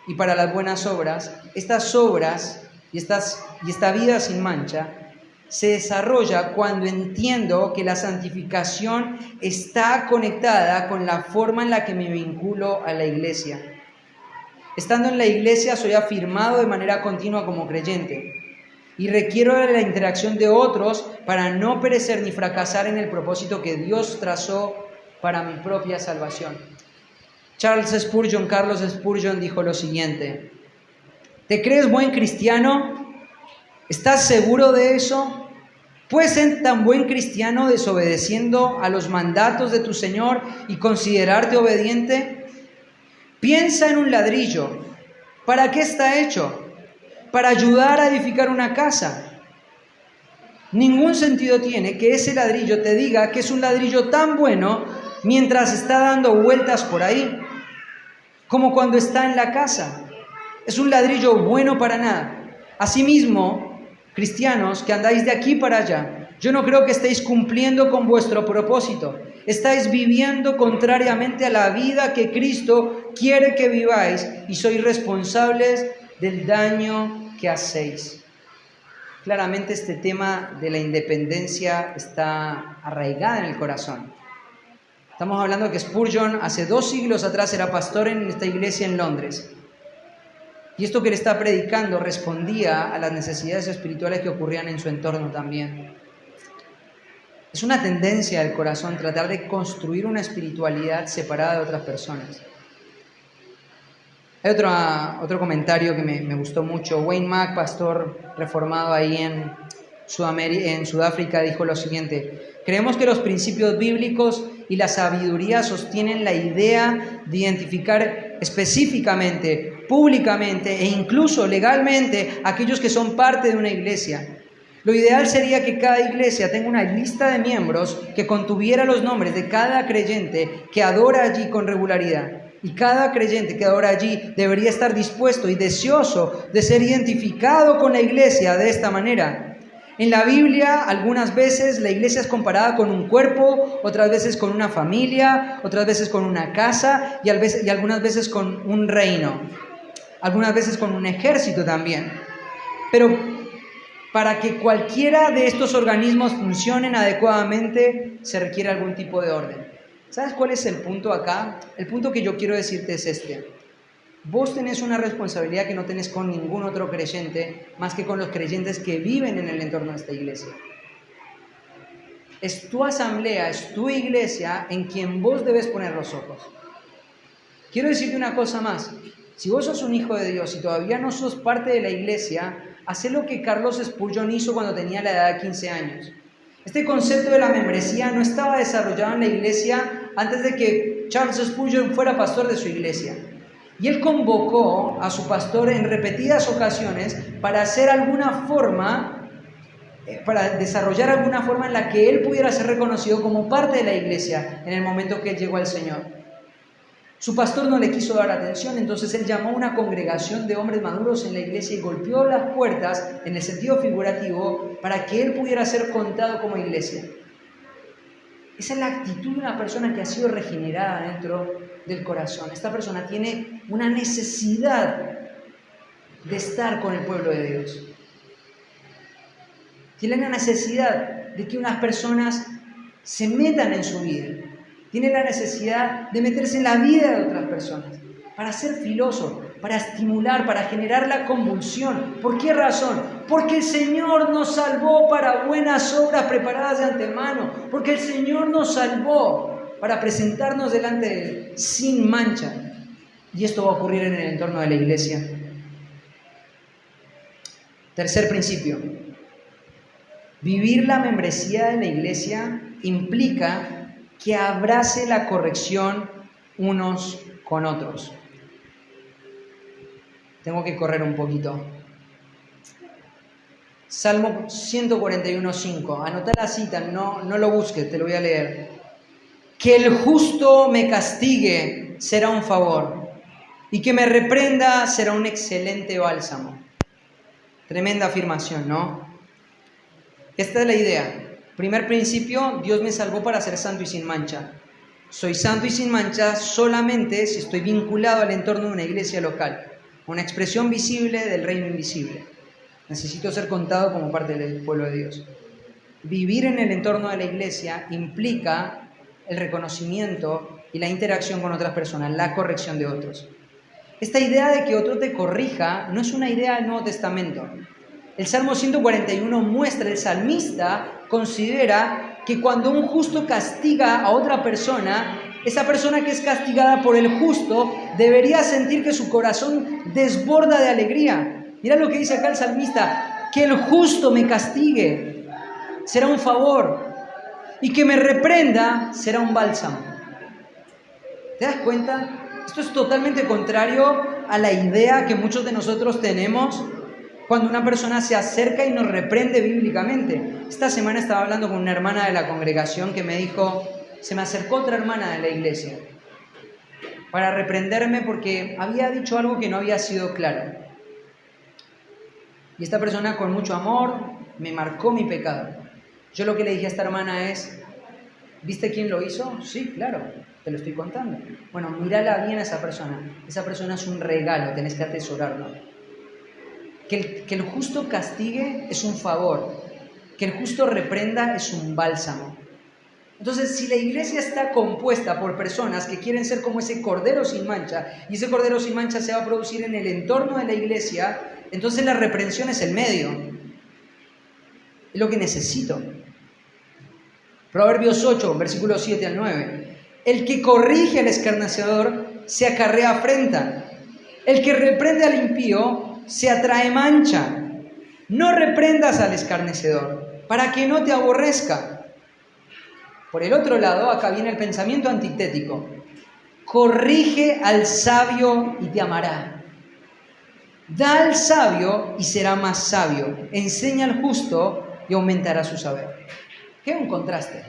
y para las buenas obras, estas obras y esta vida sin mancha se desarrolla cuando entiendo que la santificación está conectada con la forma en la que me vinculo a la iglesia. Estando en la iglesia soy afirmado de manera continua como creyente y requiero de la interacción de otros para no perecer ni fracasar en el propósito que Dios trazó para mi propia salvación. Carlos Spurgeon dijo lo siguiente: ¿te crees buen cristiano? ¿Estás seguro de eso? ¿Puedes ser tan buen cristiano desobedeciendo a los mandatos de tu Señor y considerarte obediente? Piensa en un ladrillo. ¿Para qué está hecho? Para ayudar a edificar una casa. Ningún sentido tiene que ese ladrillo te diga que es un ladrillo tan bueno mientras está dando vueltas por ahí, como cuando está en la casa. Es un ladrillo bueno para nada. Asimismo, cristianos que andáis de aquí para allá, yo no creo que estéis cumpliendo con vuestro propósito. Estáis viviendo contrariamente a la vida que Cristo quiere que viváis y sois responsables del daño que hacéis. Claramente este tema de la independencia está arraigada en el corazón. Estamos hablando de que Spurgeon hace 2 siglos atrás era pastor en esta iglesia en Londres. Y esto que él está predicando respondía a las necesidades espirituales que ocurrían en su entorno también. Es una tendencia del corazón tratar de construir una espiritualidad separada de otras personas. Hay otro comentario que me gustó mucho. Wayne Mack, pastor reformado ahí en Sudáfrica, dijo lo siguiente: creemos que los principios bíblicos y la sabiduría sostienen la idea de identificar específicamente, públicamente e incluso legalmente a aquellos que son parte de una iglesia. Lo ideal sería que cada iglesia tenga una lista de miembros que contuviera los nombres de cada creyente que adora allí con regularidad. Y cada creyente que adora allí debería estar dispuesto y deseoso de ser identificado con la iglesia de esta manera. En la Biblia, algunas veces la iglesia es comparada con un cuerpo, otras veces con una familia, otras veces con una casa y algunas veces con un reino. Algunas veces con un ejército también. Pero para que cualquiera de estos organismos funcionen adecuadamente, se requiere algún tipo de orden. ¿Sabes cuál es el punto acá? El punto que yo quiero decirte es este. Vos tenés una responsabilidad que no tenés con ningún otro creyente, más que con los creyentes que viven en el entorno de esta iglesia. Es tu asamblea, es tu iglesia en quien vos debes poner los ojos. Quiero decirte una cosa más. Si vos sos un hijo de Dios y todavía no sos parte de la iglesia, hacé lo que Carlos Spurgeon hizo cuando tenía la edad de 15 años. Este concepto de la membresía no estaba desarrollado en la iglesia antes de que Charles Spurgeon fuera pastor de su iglesia. Y él convocó a su pastor en repetidas ocasiones para desarrollar alguna forma en la que él pudiera ser reconocido como parte de la iglesia en el momento que él llegó al Señor. Su pastor no le quiso dar atención, entonces él llamó a una congregación de hombres maduros en la iglesia y golpeó las puertas, en el sentido figurativo, para que él pudiera ser contado como iglesia. Esa es la actitud de una persona que ha sido regenerada dentro del corazón. Esta persona tiene una necesidad de estar con el pueblo de Dios. Tiene la necesidad de que unas personas se metan en su vida. Tiene la necesidad de meterse en la vida de otras personas, para ser filoso, para estimular, para generar la convulsión. ¿Por qué razón? Porque el Señor nos salvó para buenas obras preparadas de antemano. Porque el Señor nos salvó para presentarnos delante de Él sin mancha. Y esto va a ocurrir en el entorno de la iglesia. Tercer principio. Vivir la membresía de la iglesia implica que abrace la corrección unos con otros. Tengo que correr un poquito. Salmo 141:5. Anota la cita, no lo busques, te lo voy a leer. Que el justo me castigue será un favor, y que me reprenda será un excelente bálsamo. Tremenda afirmación, ¿no? Esta es la idea. Primer principio, Dios me salvó para ser santo y sin mancha. Soy santo y sin mancha solamente si estoy vinculado al entorno de una iglesia local, una expresión visible del reino invisible. Necesito ser contado como parte del pueblo de Dios. Vivir en el entorno de la iglesia implica el reconocimiento y la interacción con otras personas, la corrección de otros. Esta idea de que otro te corrija no es una idea del Nuevo Testamento. El Salmo 141 muestra, el salmista considera que cuando un justo castiga a otra persona, esa persona que es castigada por el justo debería sentir que su corazón desborda de alegría. Mira lo que dice acá el salmista: que el justo me castigue será un favor, y que me reprenda será un bálsamo. ¿Te das cuenta? Esto es totalmente contrario a la idea que muchos de nosotros tenemos cuando una persona se acerca y nos reprende bíblicamente. Esta semana estaba hablando con una hermana de la congregación que me dijo, se me acercó otra hermana de la iglesia para reprenderme porque había dicho algo que no había sido claro. Y esta persona con mucho amor me marcó mi pecado. Yo lo que le dije a esta hermana es, ¿viste quién lo hizo? Sí, claro, te lo estoy contando. Bueno, mírala bien a esa persona. Esa persona es un regalo, tenés que atesorarlo. Que el justo castigue es un favor. Que el justo reprenda es un bálsamo. Entonces, si la iglesia está compuesta por personas que quieren ser como ese cordero sin mancha, y ese cordero sin mancha se va a producir en el entorno de la iglesia, entonces la reprensión es el medio. Es lo que necesito. Proverbios 8, versículos 7 al 9. El que corrige al escarnecedor se acarrea afrenta. El que reprende al impío se atrae mancha. No reprendas al escarnecedor, para que no te aborrezca. Por el otro lado, acá viene el pensamiento antitético. Corrige al sabio y te amará. Da al sabio y será más sabio. Enseña al justo y aumentará su saber. ¿Qué es un contraste?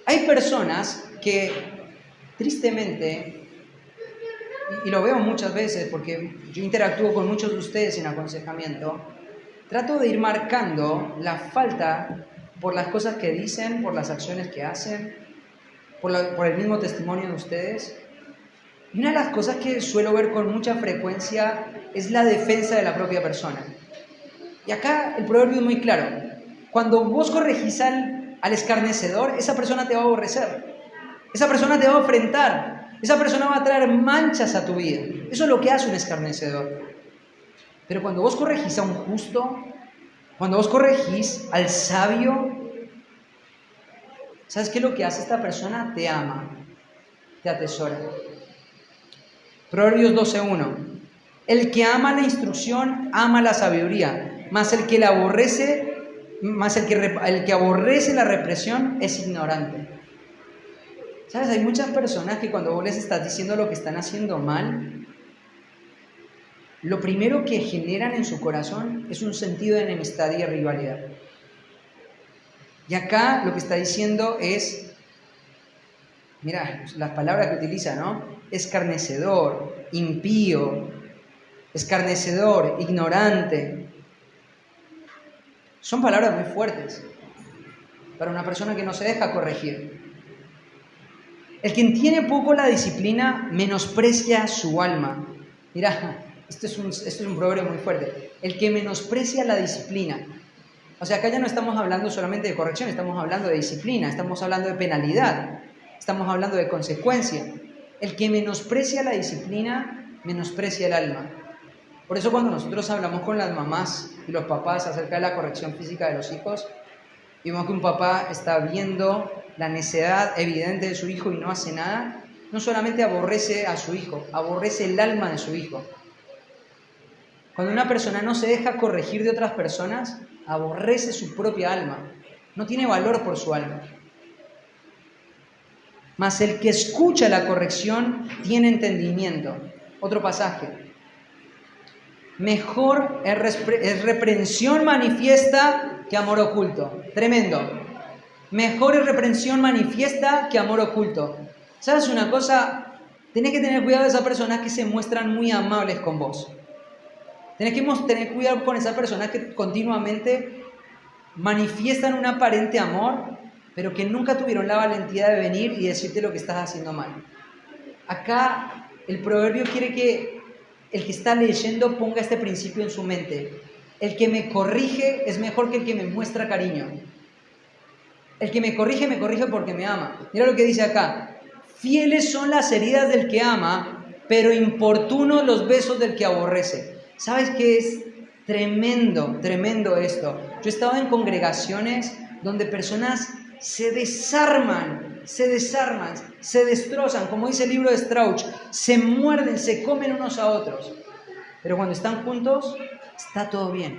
Hay personas que, tristemente, y lo veo muchas veces porque yo interactúo con muchos de ustedes en aconsejamiento, trato de ir marcando la falta por las cosas que dicen, por las acciones que hacen, por el mismo testimonio de ustedes. Y una de las cosas que suelo ver con mucha frecuencia es la defensa de la propia persona. Y acá el proverbio es muy claro. Cuando vos corregís al escarnecedor, esa persona te va a aborrecer. Esa persona te va a enfrentar. Esa persona va a traer manchas a tu vida. Eso es lo que hace un escarnecedor. Pero cuando vos corregís a un justo, cuando vos corregís al sabio, ¿sabes qué es lo que hace esta persona? Te ama, te atesora. Proverbios 12:1. El que ama la instrucción ama la sabiduría, mas el que aborrece la represión es ignorante. ¿Sabes? Hay muchas personas que cuando vos les estás diciendo lo que están haciendo mal, lo primero que generan en su corazón es un sentido de enemistad y de rivalidad. Y acá lo que está diciendo es, mira, las palabras que utiliza, ¿no? Escarnecedor, impío, escarnecedor, ignorante. Son palabras muy fuertes para una persona que no se deja corregir. El que tiene poco la disciplina menosprecia su alma. Mira, esto es un proverbio muy fuerte. El que menosprecia la disciplina. O sea, acá ya no estamos hablando solamente de corrección, estamos hablando de disciplina, estamos hablando de penalidad, estamos hablando de consecuencia. El que menosprecia la disciplina, menosprecia el alma. Por eso cuando nosotros hablamos con las mamás y los papás acerca de la corrección física de los hijos, vemos que un papá está viendo la necedad evidente de su hijo y no hace nada, no solamente aborrece a su hijo, aborrece el alma de su hijo. Cuando una persona no se deja corregir de otras personas, aborrece su propia alma, no tiene valor por su alma. Mas el que escucha la corrección tiene entendimiento. Otro pasaje. Mejor es reprensión manifiesta que amor oculto. Tremendo. Mejor es reprensión manifiesta que amor oculto. ¿Sabes una cosa? Tenés que tener cuidado de esas personas que se muestran muy amables con vos. Tenés que tener cuidado con esas personas que continuamente manifiestan un aparente amor, pero que nunca tuvieron la valentía de venir y decirte lo que estás haciendo mal. Acá el proverbio quiere que el que está leyendo ponga este principio en su mente. El que me corrige es mejor que el que me muestra cariño. El que me corrige porque me ama. Mira lo que dice acá. Fieles son las heridas del que ama, pero importunos los besos del que aborrece. ¿Sabes qué es? Tremendo, tremendo esto. Yo he estado en congregaciones donde personas se desarman, se destrozan, como dice el libro de Strauch, se muerden, se comen unos a otros. Pero cuando están juntos, está todo bien.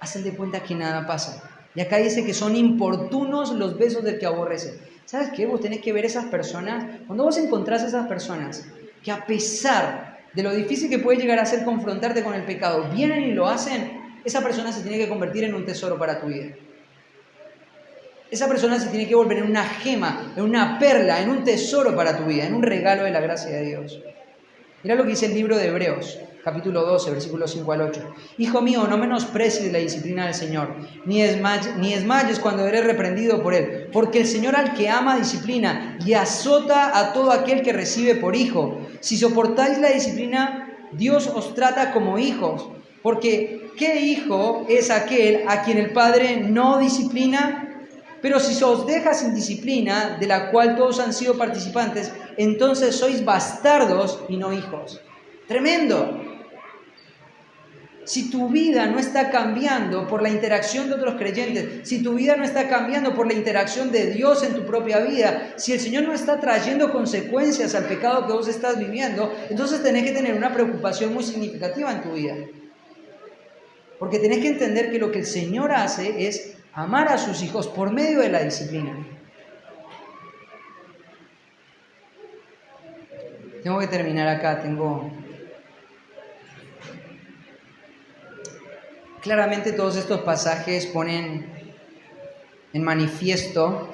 Hacen de cuenta que nada pasa. Y acá dice que son importunos los besos del que aborrece. ¿Sabes qué? Vos tenés que ver esas personas, cuando vos encontrás a esas personas que a pesar de lo difícil que puede llegar a ser confrontarte con el pecado, vienen y lo hacen, esa persona se tiene que convertir en un tesoro para tu vida. Esa persona se tiene que volver en una gema, en una perla, en un tesoro para tu vida, en un regalo de la gracia de Dios. Mira lo que dice el libro de Hebreos, capítulo 12, versículos 5 al 8. Hijo mío, no menosprecies la disciplina del Señor, ni desmayes cuando eres reprendido por Él, porque el Señor al que ama disciplina y azota a todo aquel que recibe por hijo. Si soportáis la disciplina, Dios os trata como hijos, porque ¿qué hijo es aquel a quien el Padre no disciplina? Pero si se os deja sin disciplina, de la cual todos han sido participantes, entonces sois bastardos y no hijos. ¡Tremendo! Si tu vida no está cambiando por la interacción de otros creyentes, si tu vida no está cambiando por la interacción de Dios en tu propia vida, si el Señor no está trayendo consecuencias al pecado que vos estás viviendo, entonces tenés que tener una preocupación muy significativa en tu vida. Porque tenés que entender que lo que el Señor hace es amar a sus hijos por medio de la disciplina. Tengo que terminar acá, Claramente todos estos pasajes ponen en manifiesto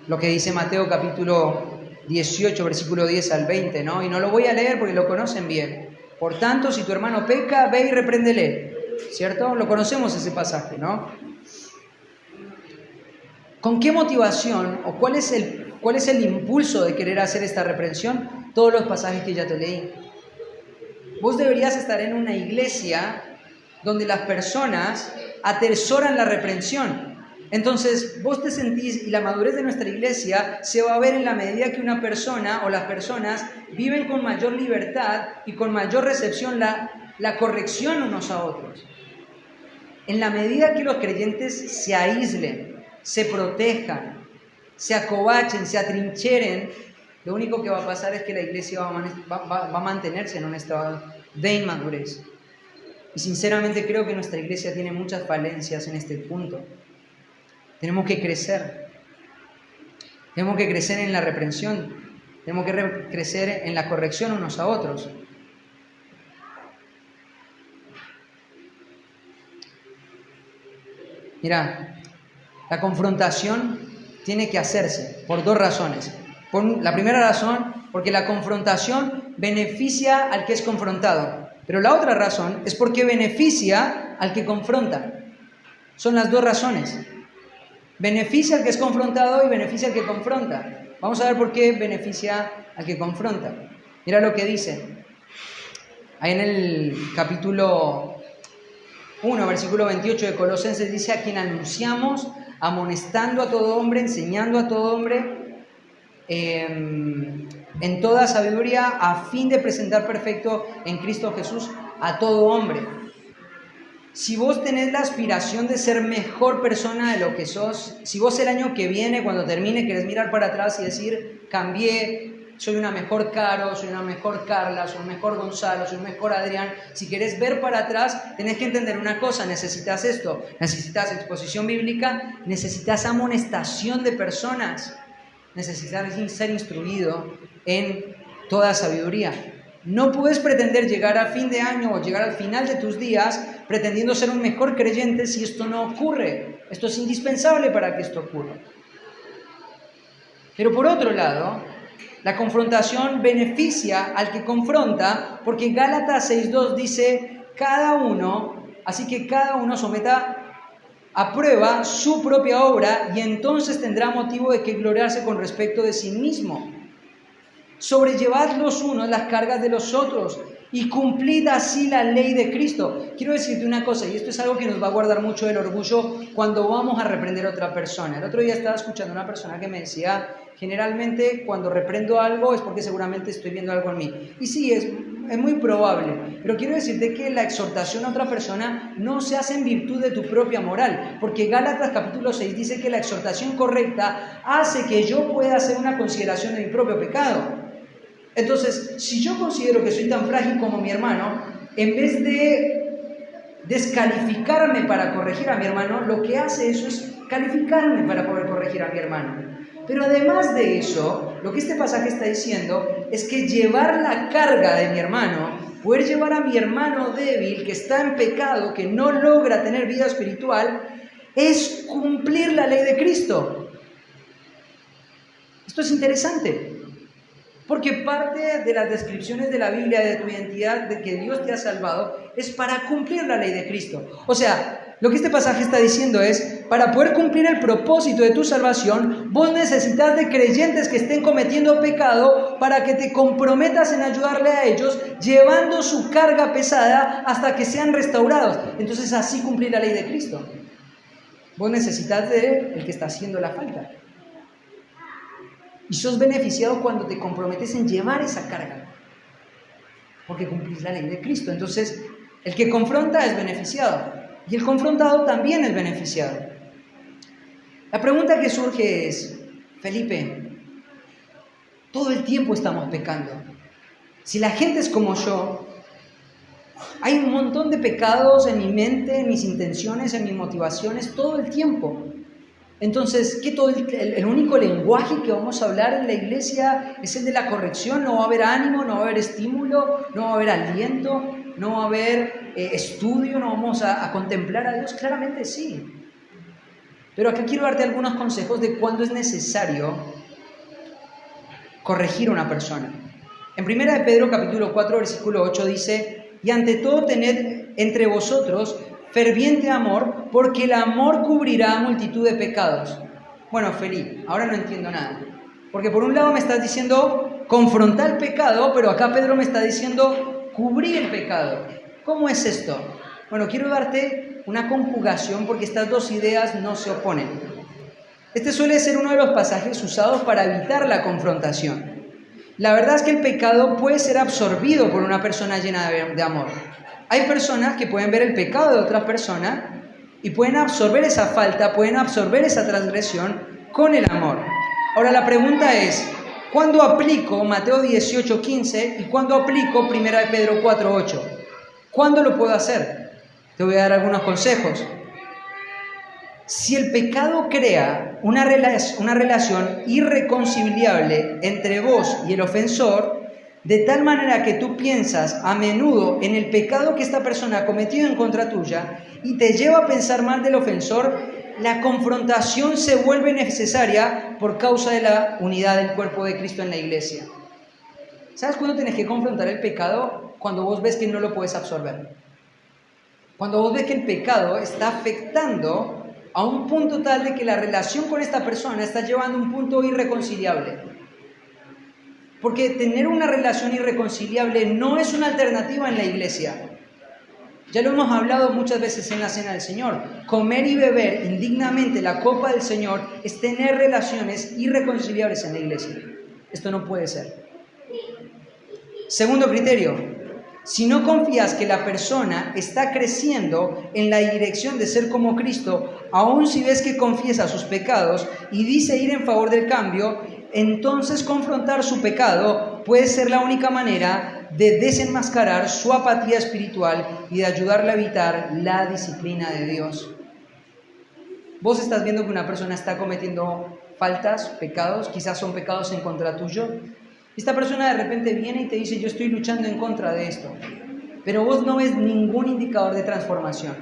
lo que dice Mateo capítulo 18, versículo 10 al 20, ¿no? Y no lo voy a leer porque lo conocen bien. Por tanto, si tu hermano peca, ve y repréndele, ¿cierto? Lo conocemos ese pasaje, ¿no? ¿Con qué motivación o cuál es el impulso de querer hacer esta reprensión? Todos los pasajes que ya te leí. Vos deberías estar en una iglesia donde las personas atesoran la reprensión. Entonces, vos te sentís, y la madurez de nuestra iglesia se va a ver en la medida que una persona o las personas viven con mayor libertad y con mayor recepción la corrección unos a otros. En la medida que los creyentes se aíslen, se protejan, se acobachen, se atrincheren, lo único que va a pasar es que la iglesia va a mantenerse en un estado de inmadurez. Y sinceramente creo que nuestra iglesia tiene muchas falencias en este punto. Tenemos que crecer. Tenemos que crecer en la reprensión. Tenemos que crecer en la corrección unos a otros. Mira, la confrontación tiene que hacerse por dos razones. La primera razón, porque la confrontación beneficia al que es confrontado. Pero la otra razón es porque beneficia al que confronta. Son las dos razones. Beneficia al que es confrontado y beneficia al que confronta. Vamos a ver por qué beneficia al que confronta. Mira lo que dice. Ahí en el capítulo 1, versículo 28 de Colosenses dice: a quien anunciamos, amonestando a todo hombre, enseñando a todo hombre, en toda sabiduría, a fin de presentar perfecto en Cristo Jesús a todo hombre. Si vos tenés la aspiración de ser mejor persona de lo que sos, si vos el año que viene, cuando termine, querés mirar para atrás y decir: cambié, soy una mejor Caro, soy una mejor Carla, soy un mejor Gonzalo, soy un mejor Adrián. Si querés ver para atrás, tenés que entender una cosa: necesitas esto, necesitas exposición bíblica, necesitas amonestación de personas, necesitas ser instruido en toda sabiduría. No puedes pretender llegar a fin de año o llegar al final de tus días pretendiendo ser un mejor creyente si esto no ocurre. Esto es indispensable para que esto ocurra. Pero por otro lado, la confrontación beneficia al que confronta, porque Gálatas 6:2 dice: así que cada uno someta a prueba su propia obra y entonces tendrá motivo de que gloriarse con respecto de sí mismo. Sobrellevad los unos las cargas de los otros y cumplid así la ley de Cristo. Quiero decirte una cosa, y esto es algo que nos va a guardar mucho del orgullo cuando vamos a reprender a otra persona. El otro día estaba escuchando a una persona que me decía: generalmente cuando reprendo algo es porque seguramente estoy viendo algo en mí. Y sí, es muy probable, pero quiero decirte que la exhortación a otra persona no se hace en virtud de tu propia moral, porque Gálatas capítulo 6 dice que la exhortación correcta hace que yo pueda hacer una consideración de mi propio pecado. Entonces, si yo considero que soy tan frágil como mi hermano, en vez de descalificarme para corregir a mi hermano, lo que hace eso es calificarme para poder corregir a mi hermano. Pero además de eso, lo que este pasaje está diciendo es que llevar la carga de mi hermano, poder llevar a mi hermano débil, que está en pecado, que no logra tener vida espiritual, es cumplir la ley de Cristo. Esto es interesante. Porque parte de las descripciones de la Biblia de tu identidad, de que Dios te ha salvado, es para cumplir la ley de Cristo. O sea, lo que este pasaje está diciendo es: para poder cumplir el propósito de tu salvación, vos necesitas de creyentes que estén cometiendo pecado para que te comprometas en ayudarle a ellos, llevando su carga pesada hasta que sean restaurados. Entonces así cumplir la ley de Cristo. Vos necesitas de el que está haciendo la falta. Y sos beneficiado cuando te comprometes en llevar esa carga, porque cumplís la ley de Cristo. Entonces, el que confronta es beneficiado y el confrontado también es beneficiado. La pregunta que surge es, Felipe, todo el tiempo estamos pecando. Si la gente es como yo, hay un montón de pecados en mi mente, en mis intenciones, en mis motivaciones, todo el tiempo. Entonces, ¿qué el único lenguaje que vamos a hablar en la iglesia es el de la corrección? ¿No va a haber ánimo, no va a haber estímulo, no va a haber aliento, no va a haber estudio, no vamos a contemplar a Dios? Claramente sí. Pero acá quiero darte algunos consejos de cuándo es necesario corregir a una persona. En 1 de Pedro capítulo 4, versículo 8 dice: y ante todo tened entre vosotros ferviente amor, porque el amor cubrirá multitud de pecados. Bueno, Felipe, ahora no entiendo nada. Porque por un lado me estás diciendo confrontar el pecado, pero acá Pedro me está diciendo cubrir el pecado. ¿Cómo es esto? Bueno, quiero darte una conjugación porque estas dos ideas no se oponen. Este suele ser uno de los pasajes usados para evitar la confrontación. La verdad es que el pecado puede ser absorbido por una persona llena de amor. Hay personas que pueden ver el pecado de otra persona y pueden absorber esa falta, pueden absorber esa transgresión con el amor. Ahora la pregunta es, ¿cuándo aplico Mateo 18:15 y cuándo aplico 1 de Pedro 4:8? ¿Cuándo lo puedo hacer? Te voy a dar algunos consejos. Si el pecado crea una relación irreconciliable entre vos y el ofensor, de tal manera que tú piensas a menudo en el pecado que esta persona ha cometido en contra tuya y te lleva a pensar mal del ofensor, la confrontación se vuelve necesaria por causa de la unidad del cuerpo de Cristo en la iglesia. ¿Sabes cuándo tienes que confrontar el pecado? Cuando vos ves que no lo puedes absorber. Cuando vos ves que el pecado está afectando a un punto tal de que la relación con esta persona está llevando a un punto irreconciliable. Porque tener una relación irreconciliable no es una alternativa en la iglesia. Ya lo hemos hablado muchas veces en la Cena del Señor. Comer y beber indignamente la copa del Señor es tener relaciones irreconciliables en la iglesia. Esto no puede ser. Segundo criterio, si no confías que la persona está creciendo en la dirección de ser como Cristo, aun si ves que confiesa sus pecados y dice ir en favor del cambio, entonces confrontar su pecado puede ser la única manera de desenmascarar su apatía espiritual y de ayudarle a evitar la disciplina de Dios. Vos estás viendo que una persona está cometiendo faltas, pecados, quizás son pecados en contra tuyo. Esta persona de repente viene y te dice, yo estoy luchando en contra de esto. Pero vos no ves ningún indicador de transformación.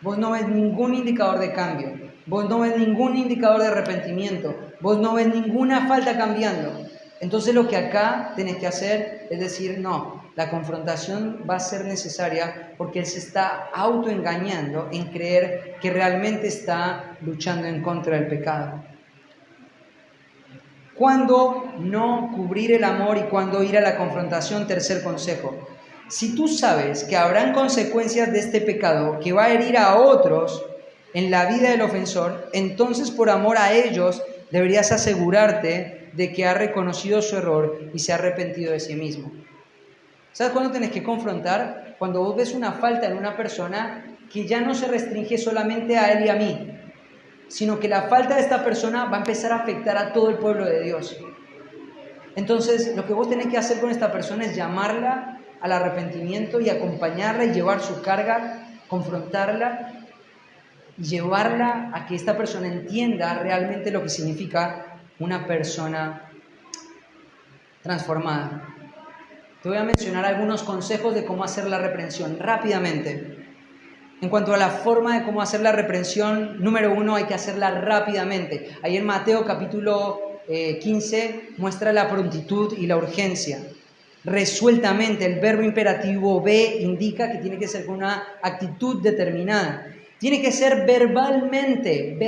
Vos no ves ningún indicador de cambio. Vos no ves ningún indicador de arrepentimiento. Vos no ves ninguna falta cambiando. Entonces lo que acá tenés que hacer es decir, no, la confrontación va a ser necesaria porque él se está autoengañando en creer que realmente está luchando en contra del pecado. ¿Cuándo no cubrir el amor y cuándo ir a la confrontación? Tercer consejo. Si tú sabes que habrán consecuencias de este pecado que va a herir a otros en la vida del ofensor, entonces por amor a ellos deberías asegurarte de que ha reconocido su error y se ha arrepentido de sí mismo. ¿Sabes cuándo tienes que confrontar? Cuando vos ves una falta en una persona que ya no se restringe solamente a él y a mí, sino que la falta de esta persona va a empezar a afectar a todo el pueblo de Dios. Entonces, lo que vos tenés que hacer con esta persona es llamarla al arrepentimiento y acompañarla y llevar su carga, confrontarla y llevarla a que esta persona entienda realmente lo que significa una persona transformada. Te voy a mencionar algunos consejos de cómo hacer la reprensión rápidamente. En cuanto a la forma de cómo hacer la reprensión, número 1, hay que hacerla rápidamente. Ahí en Mateo capítulo 15 muestra la prontitud y la urgencia. Resueltamente, el verbo imperativo be indica que tiene que ser con una actitud determinada. Tiene que ser verbalmente.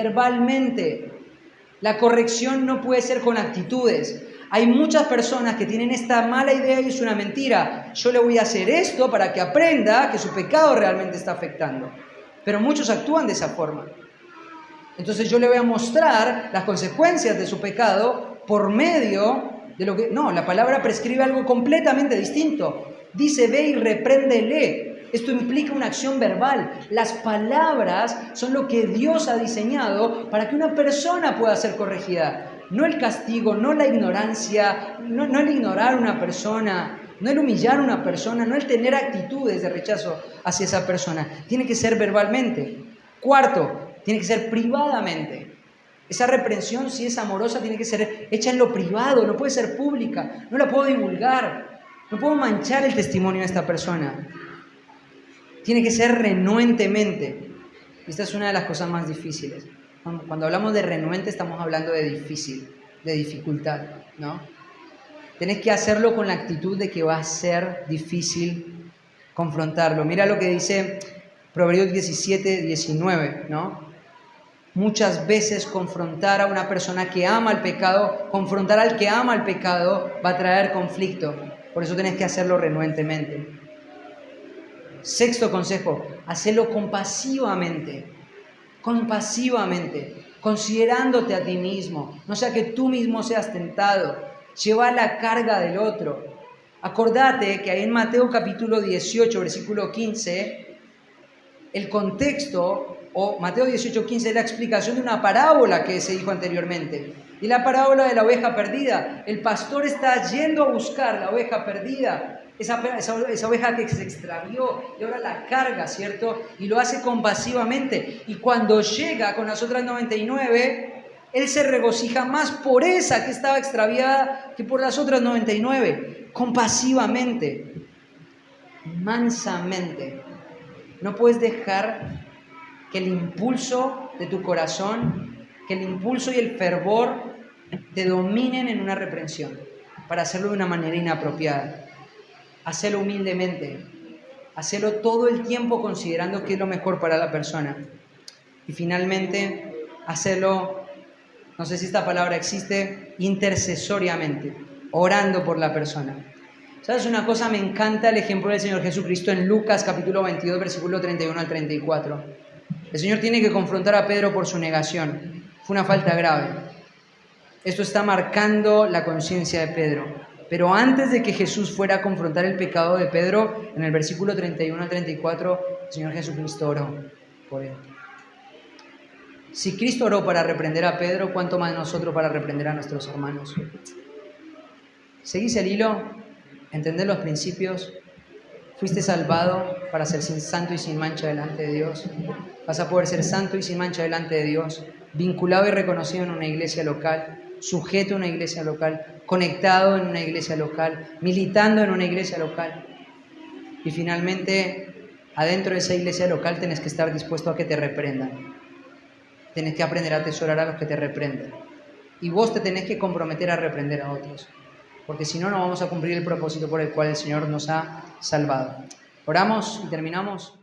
La corrección no puede ser con actitudes. Hay muchas personas que tienen esta mala idea y es una mentira. Yo le voy a hacer esto para que aprenda que su pecado realmente está afectando. Pero muchos actúan de esa forma. Entonces yo le voy a mostrar las consecuencias de su pecado por medio de lo que... No, la palabra prescribe algo completamente distinto. Dice, ve y repréndele. Esto implica una acción verbal. Las palabras son lo que Dios ha diseñado para que una persona pueda ser corregida. No el castigo, no la ignorancia, no el ignorar a una persona, no el humillar a una persona, no el tener actitudes de rechazo hacia esa persona. Tiene que ser verbalmente. Cuarto, tiene que ser privadamente. Esa reprensión, si es amorosa, tiene que ser hecha en lo privado, no puede ser pública, no la puedo divulgar, no puedo manchar el testimonio de esta persona. Tiene que ser renuentemente. Esta es una de las cosas más difíciles. Cuando hablamos de renuente estamos hablando de difícil, de dificultad, ¿no? Tenés que hacerlo con la actitud de que va a ser difícil confrontarlo. Mira lo que dice Proverbios 17, 19, ¿no? Muchas veces confrontar a una persona que ama el pecado, confrontar al que ama el pecado va a traer conflicto. Por eso tenés que hacerlo renuentemente. Sexto consejo, hacelo compasivamente, considerándote a ti mismo, no sea que tú mismo seas tentado, lleva la carga del otro. Acordate que ahí en Mateo capítulo 18, versículo 15, el contexto, o Mateo 18, 15, es la explicación de una parábola que se dijo anteriormente. Y la parábola de la oveja perdida. El pastor está yendo a buscar la oveja perdida, esa oveja que se extravió y ahora la carga, ¿cierto? Y lo hace compasivamente. Y cuando llega con las otras 99, él se regocija más por esa que estaba extraviada que por las otras 99. Compasivamente, mansamente. No puedes dejar que el impulso de tu corazón, que el impulso y el fervor te dominen en una reprensión para hacerlo de una manera inapropiada. Hacelo humildemente, hacelo todo el tiempo considerando que es lo mejor para la persona. Y finalmente, hacelo, no sé si esta palabra existe, intercesoriamente, orando por la persona. ¿Sabes una cosa? Me encanta el ejemplo del Señor Jesucristo en Lucas capítulo 22, versículo 31 al 34. El Señor tiene que confrontar a Pedro por su negación. Fue una falta grave. Esto está marcando la conciencia de Pedro. Pero antes de que Jesús fuera a confrontar el pecado de Pedro, en el versículo 31 al 34, el Señor Jesucristo oró por él. Si Cristo oró para reprender a Pedro, ¿cuánto más nosotros para reprender a nuestros hermanos? ¿Seguís el hilo? ¿Entendés los principios? Fuiste salvado para ser santo y sin mancha delante de Dios. Vas a poder ser santo y sin mancha delante de Dios, vinculado y reconocido en una iglesia local, sujeto a una iglesia local, conectado en una iglesia local, militando en una iglesia local. Y finalmente, adentro de esa iglesia local tenés que estar dispuesto a que te reprendan. Tenés que aprender a atesorar a los que te reprenden. Y vos te tenés que comprometer a reprender a otros. Porque si no, no vamos a cumplir el propósito por el cual el Señor nos ha salvado. Oramos y terminamos.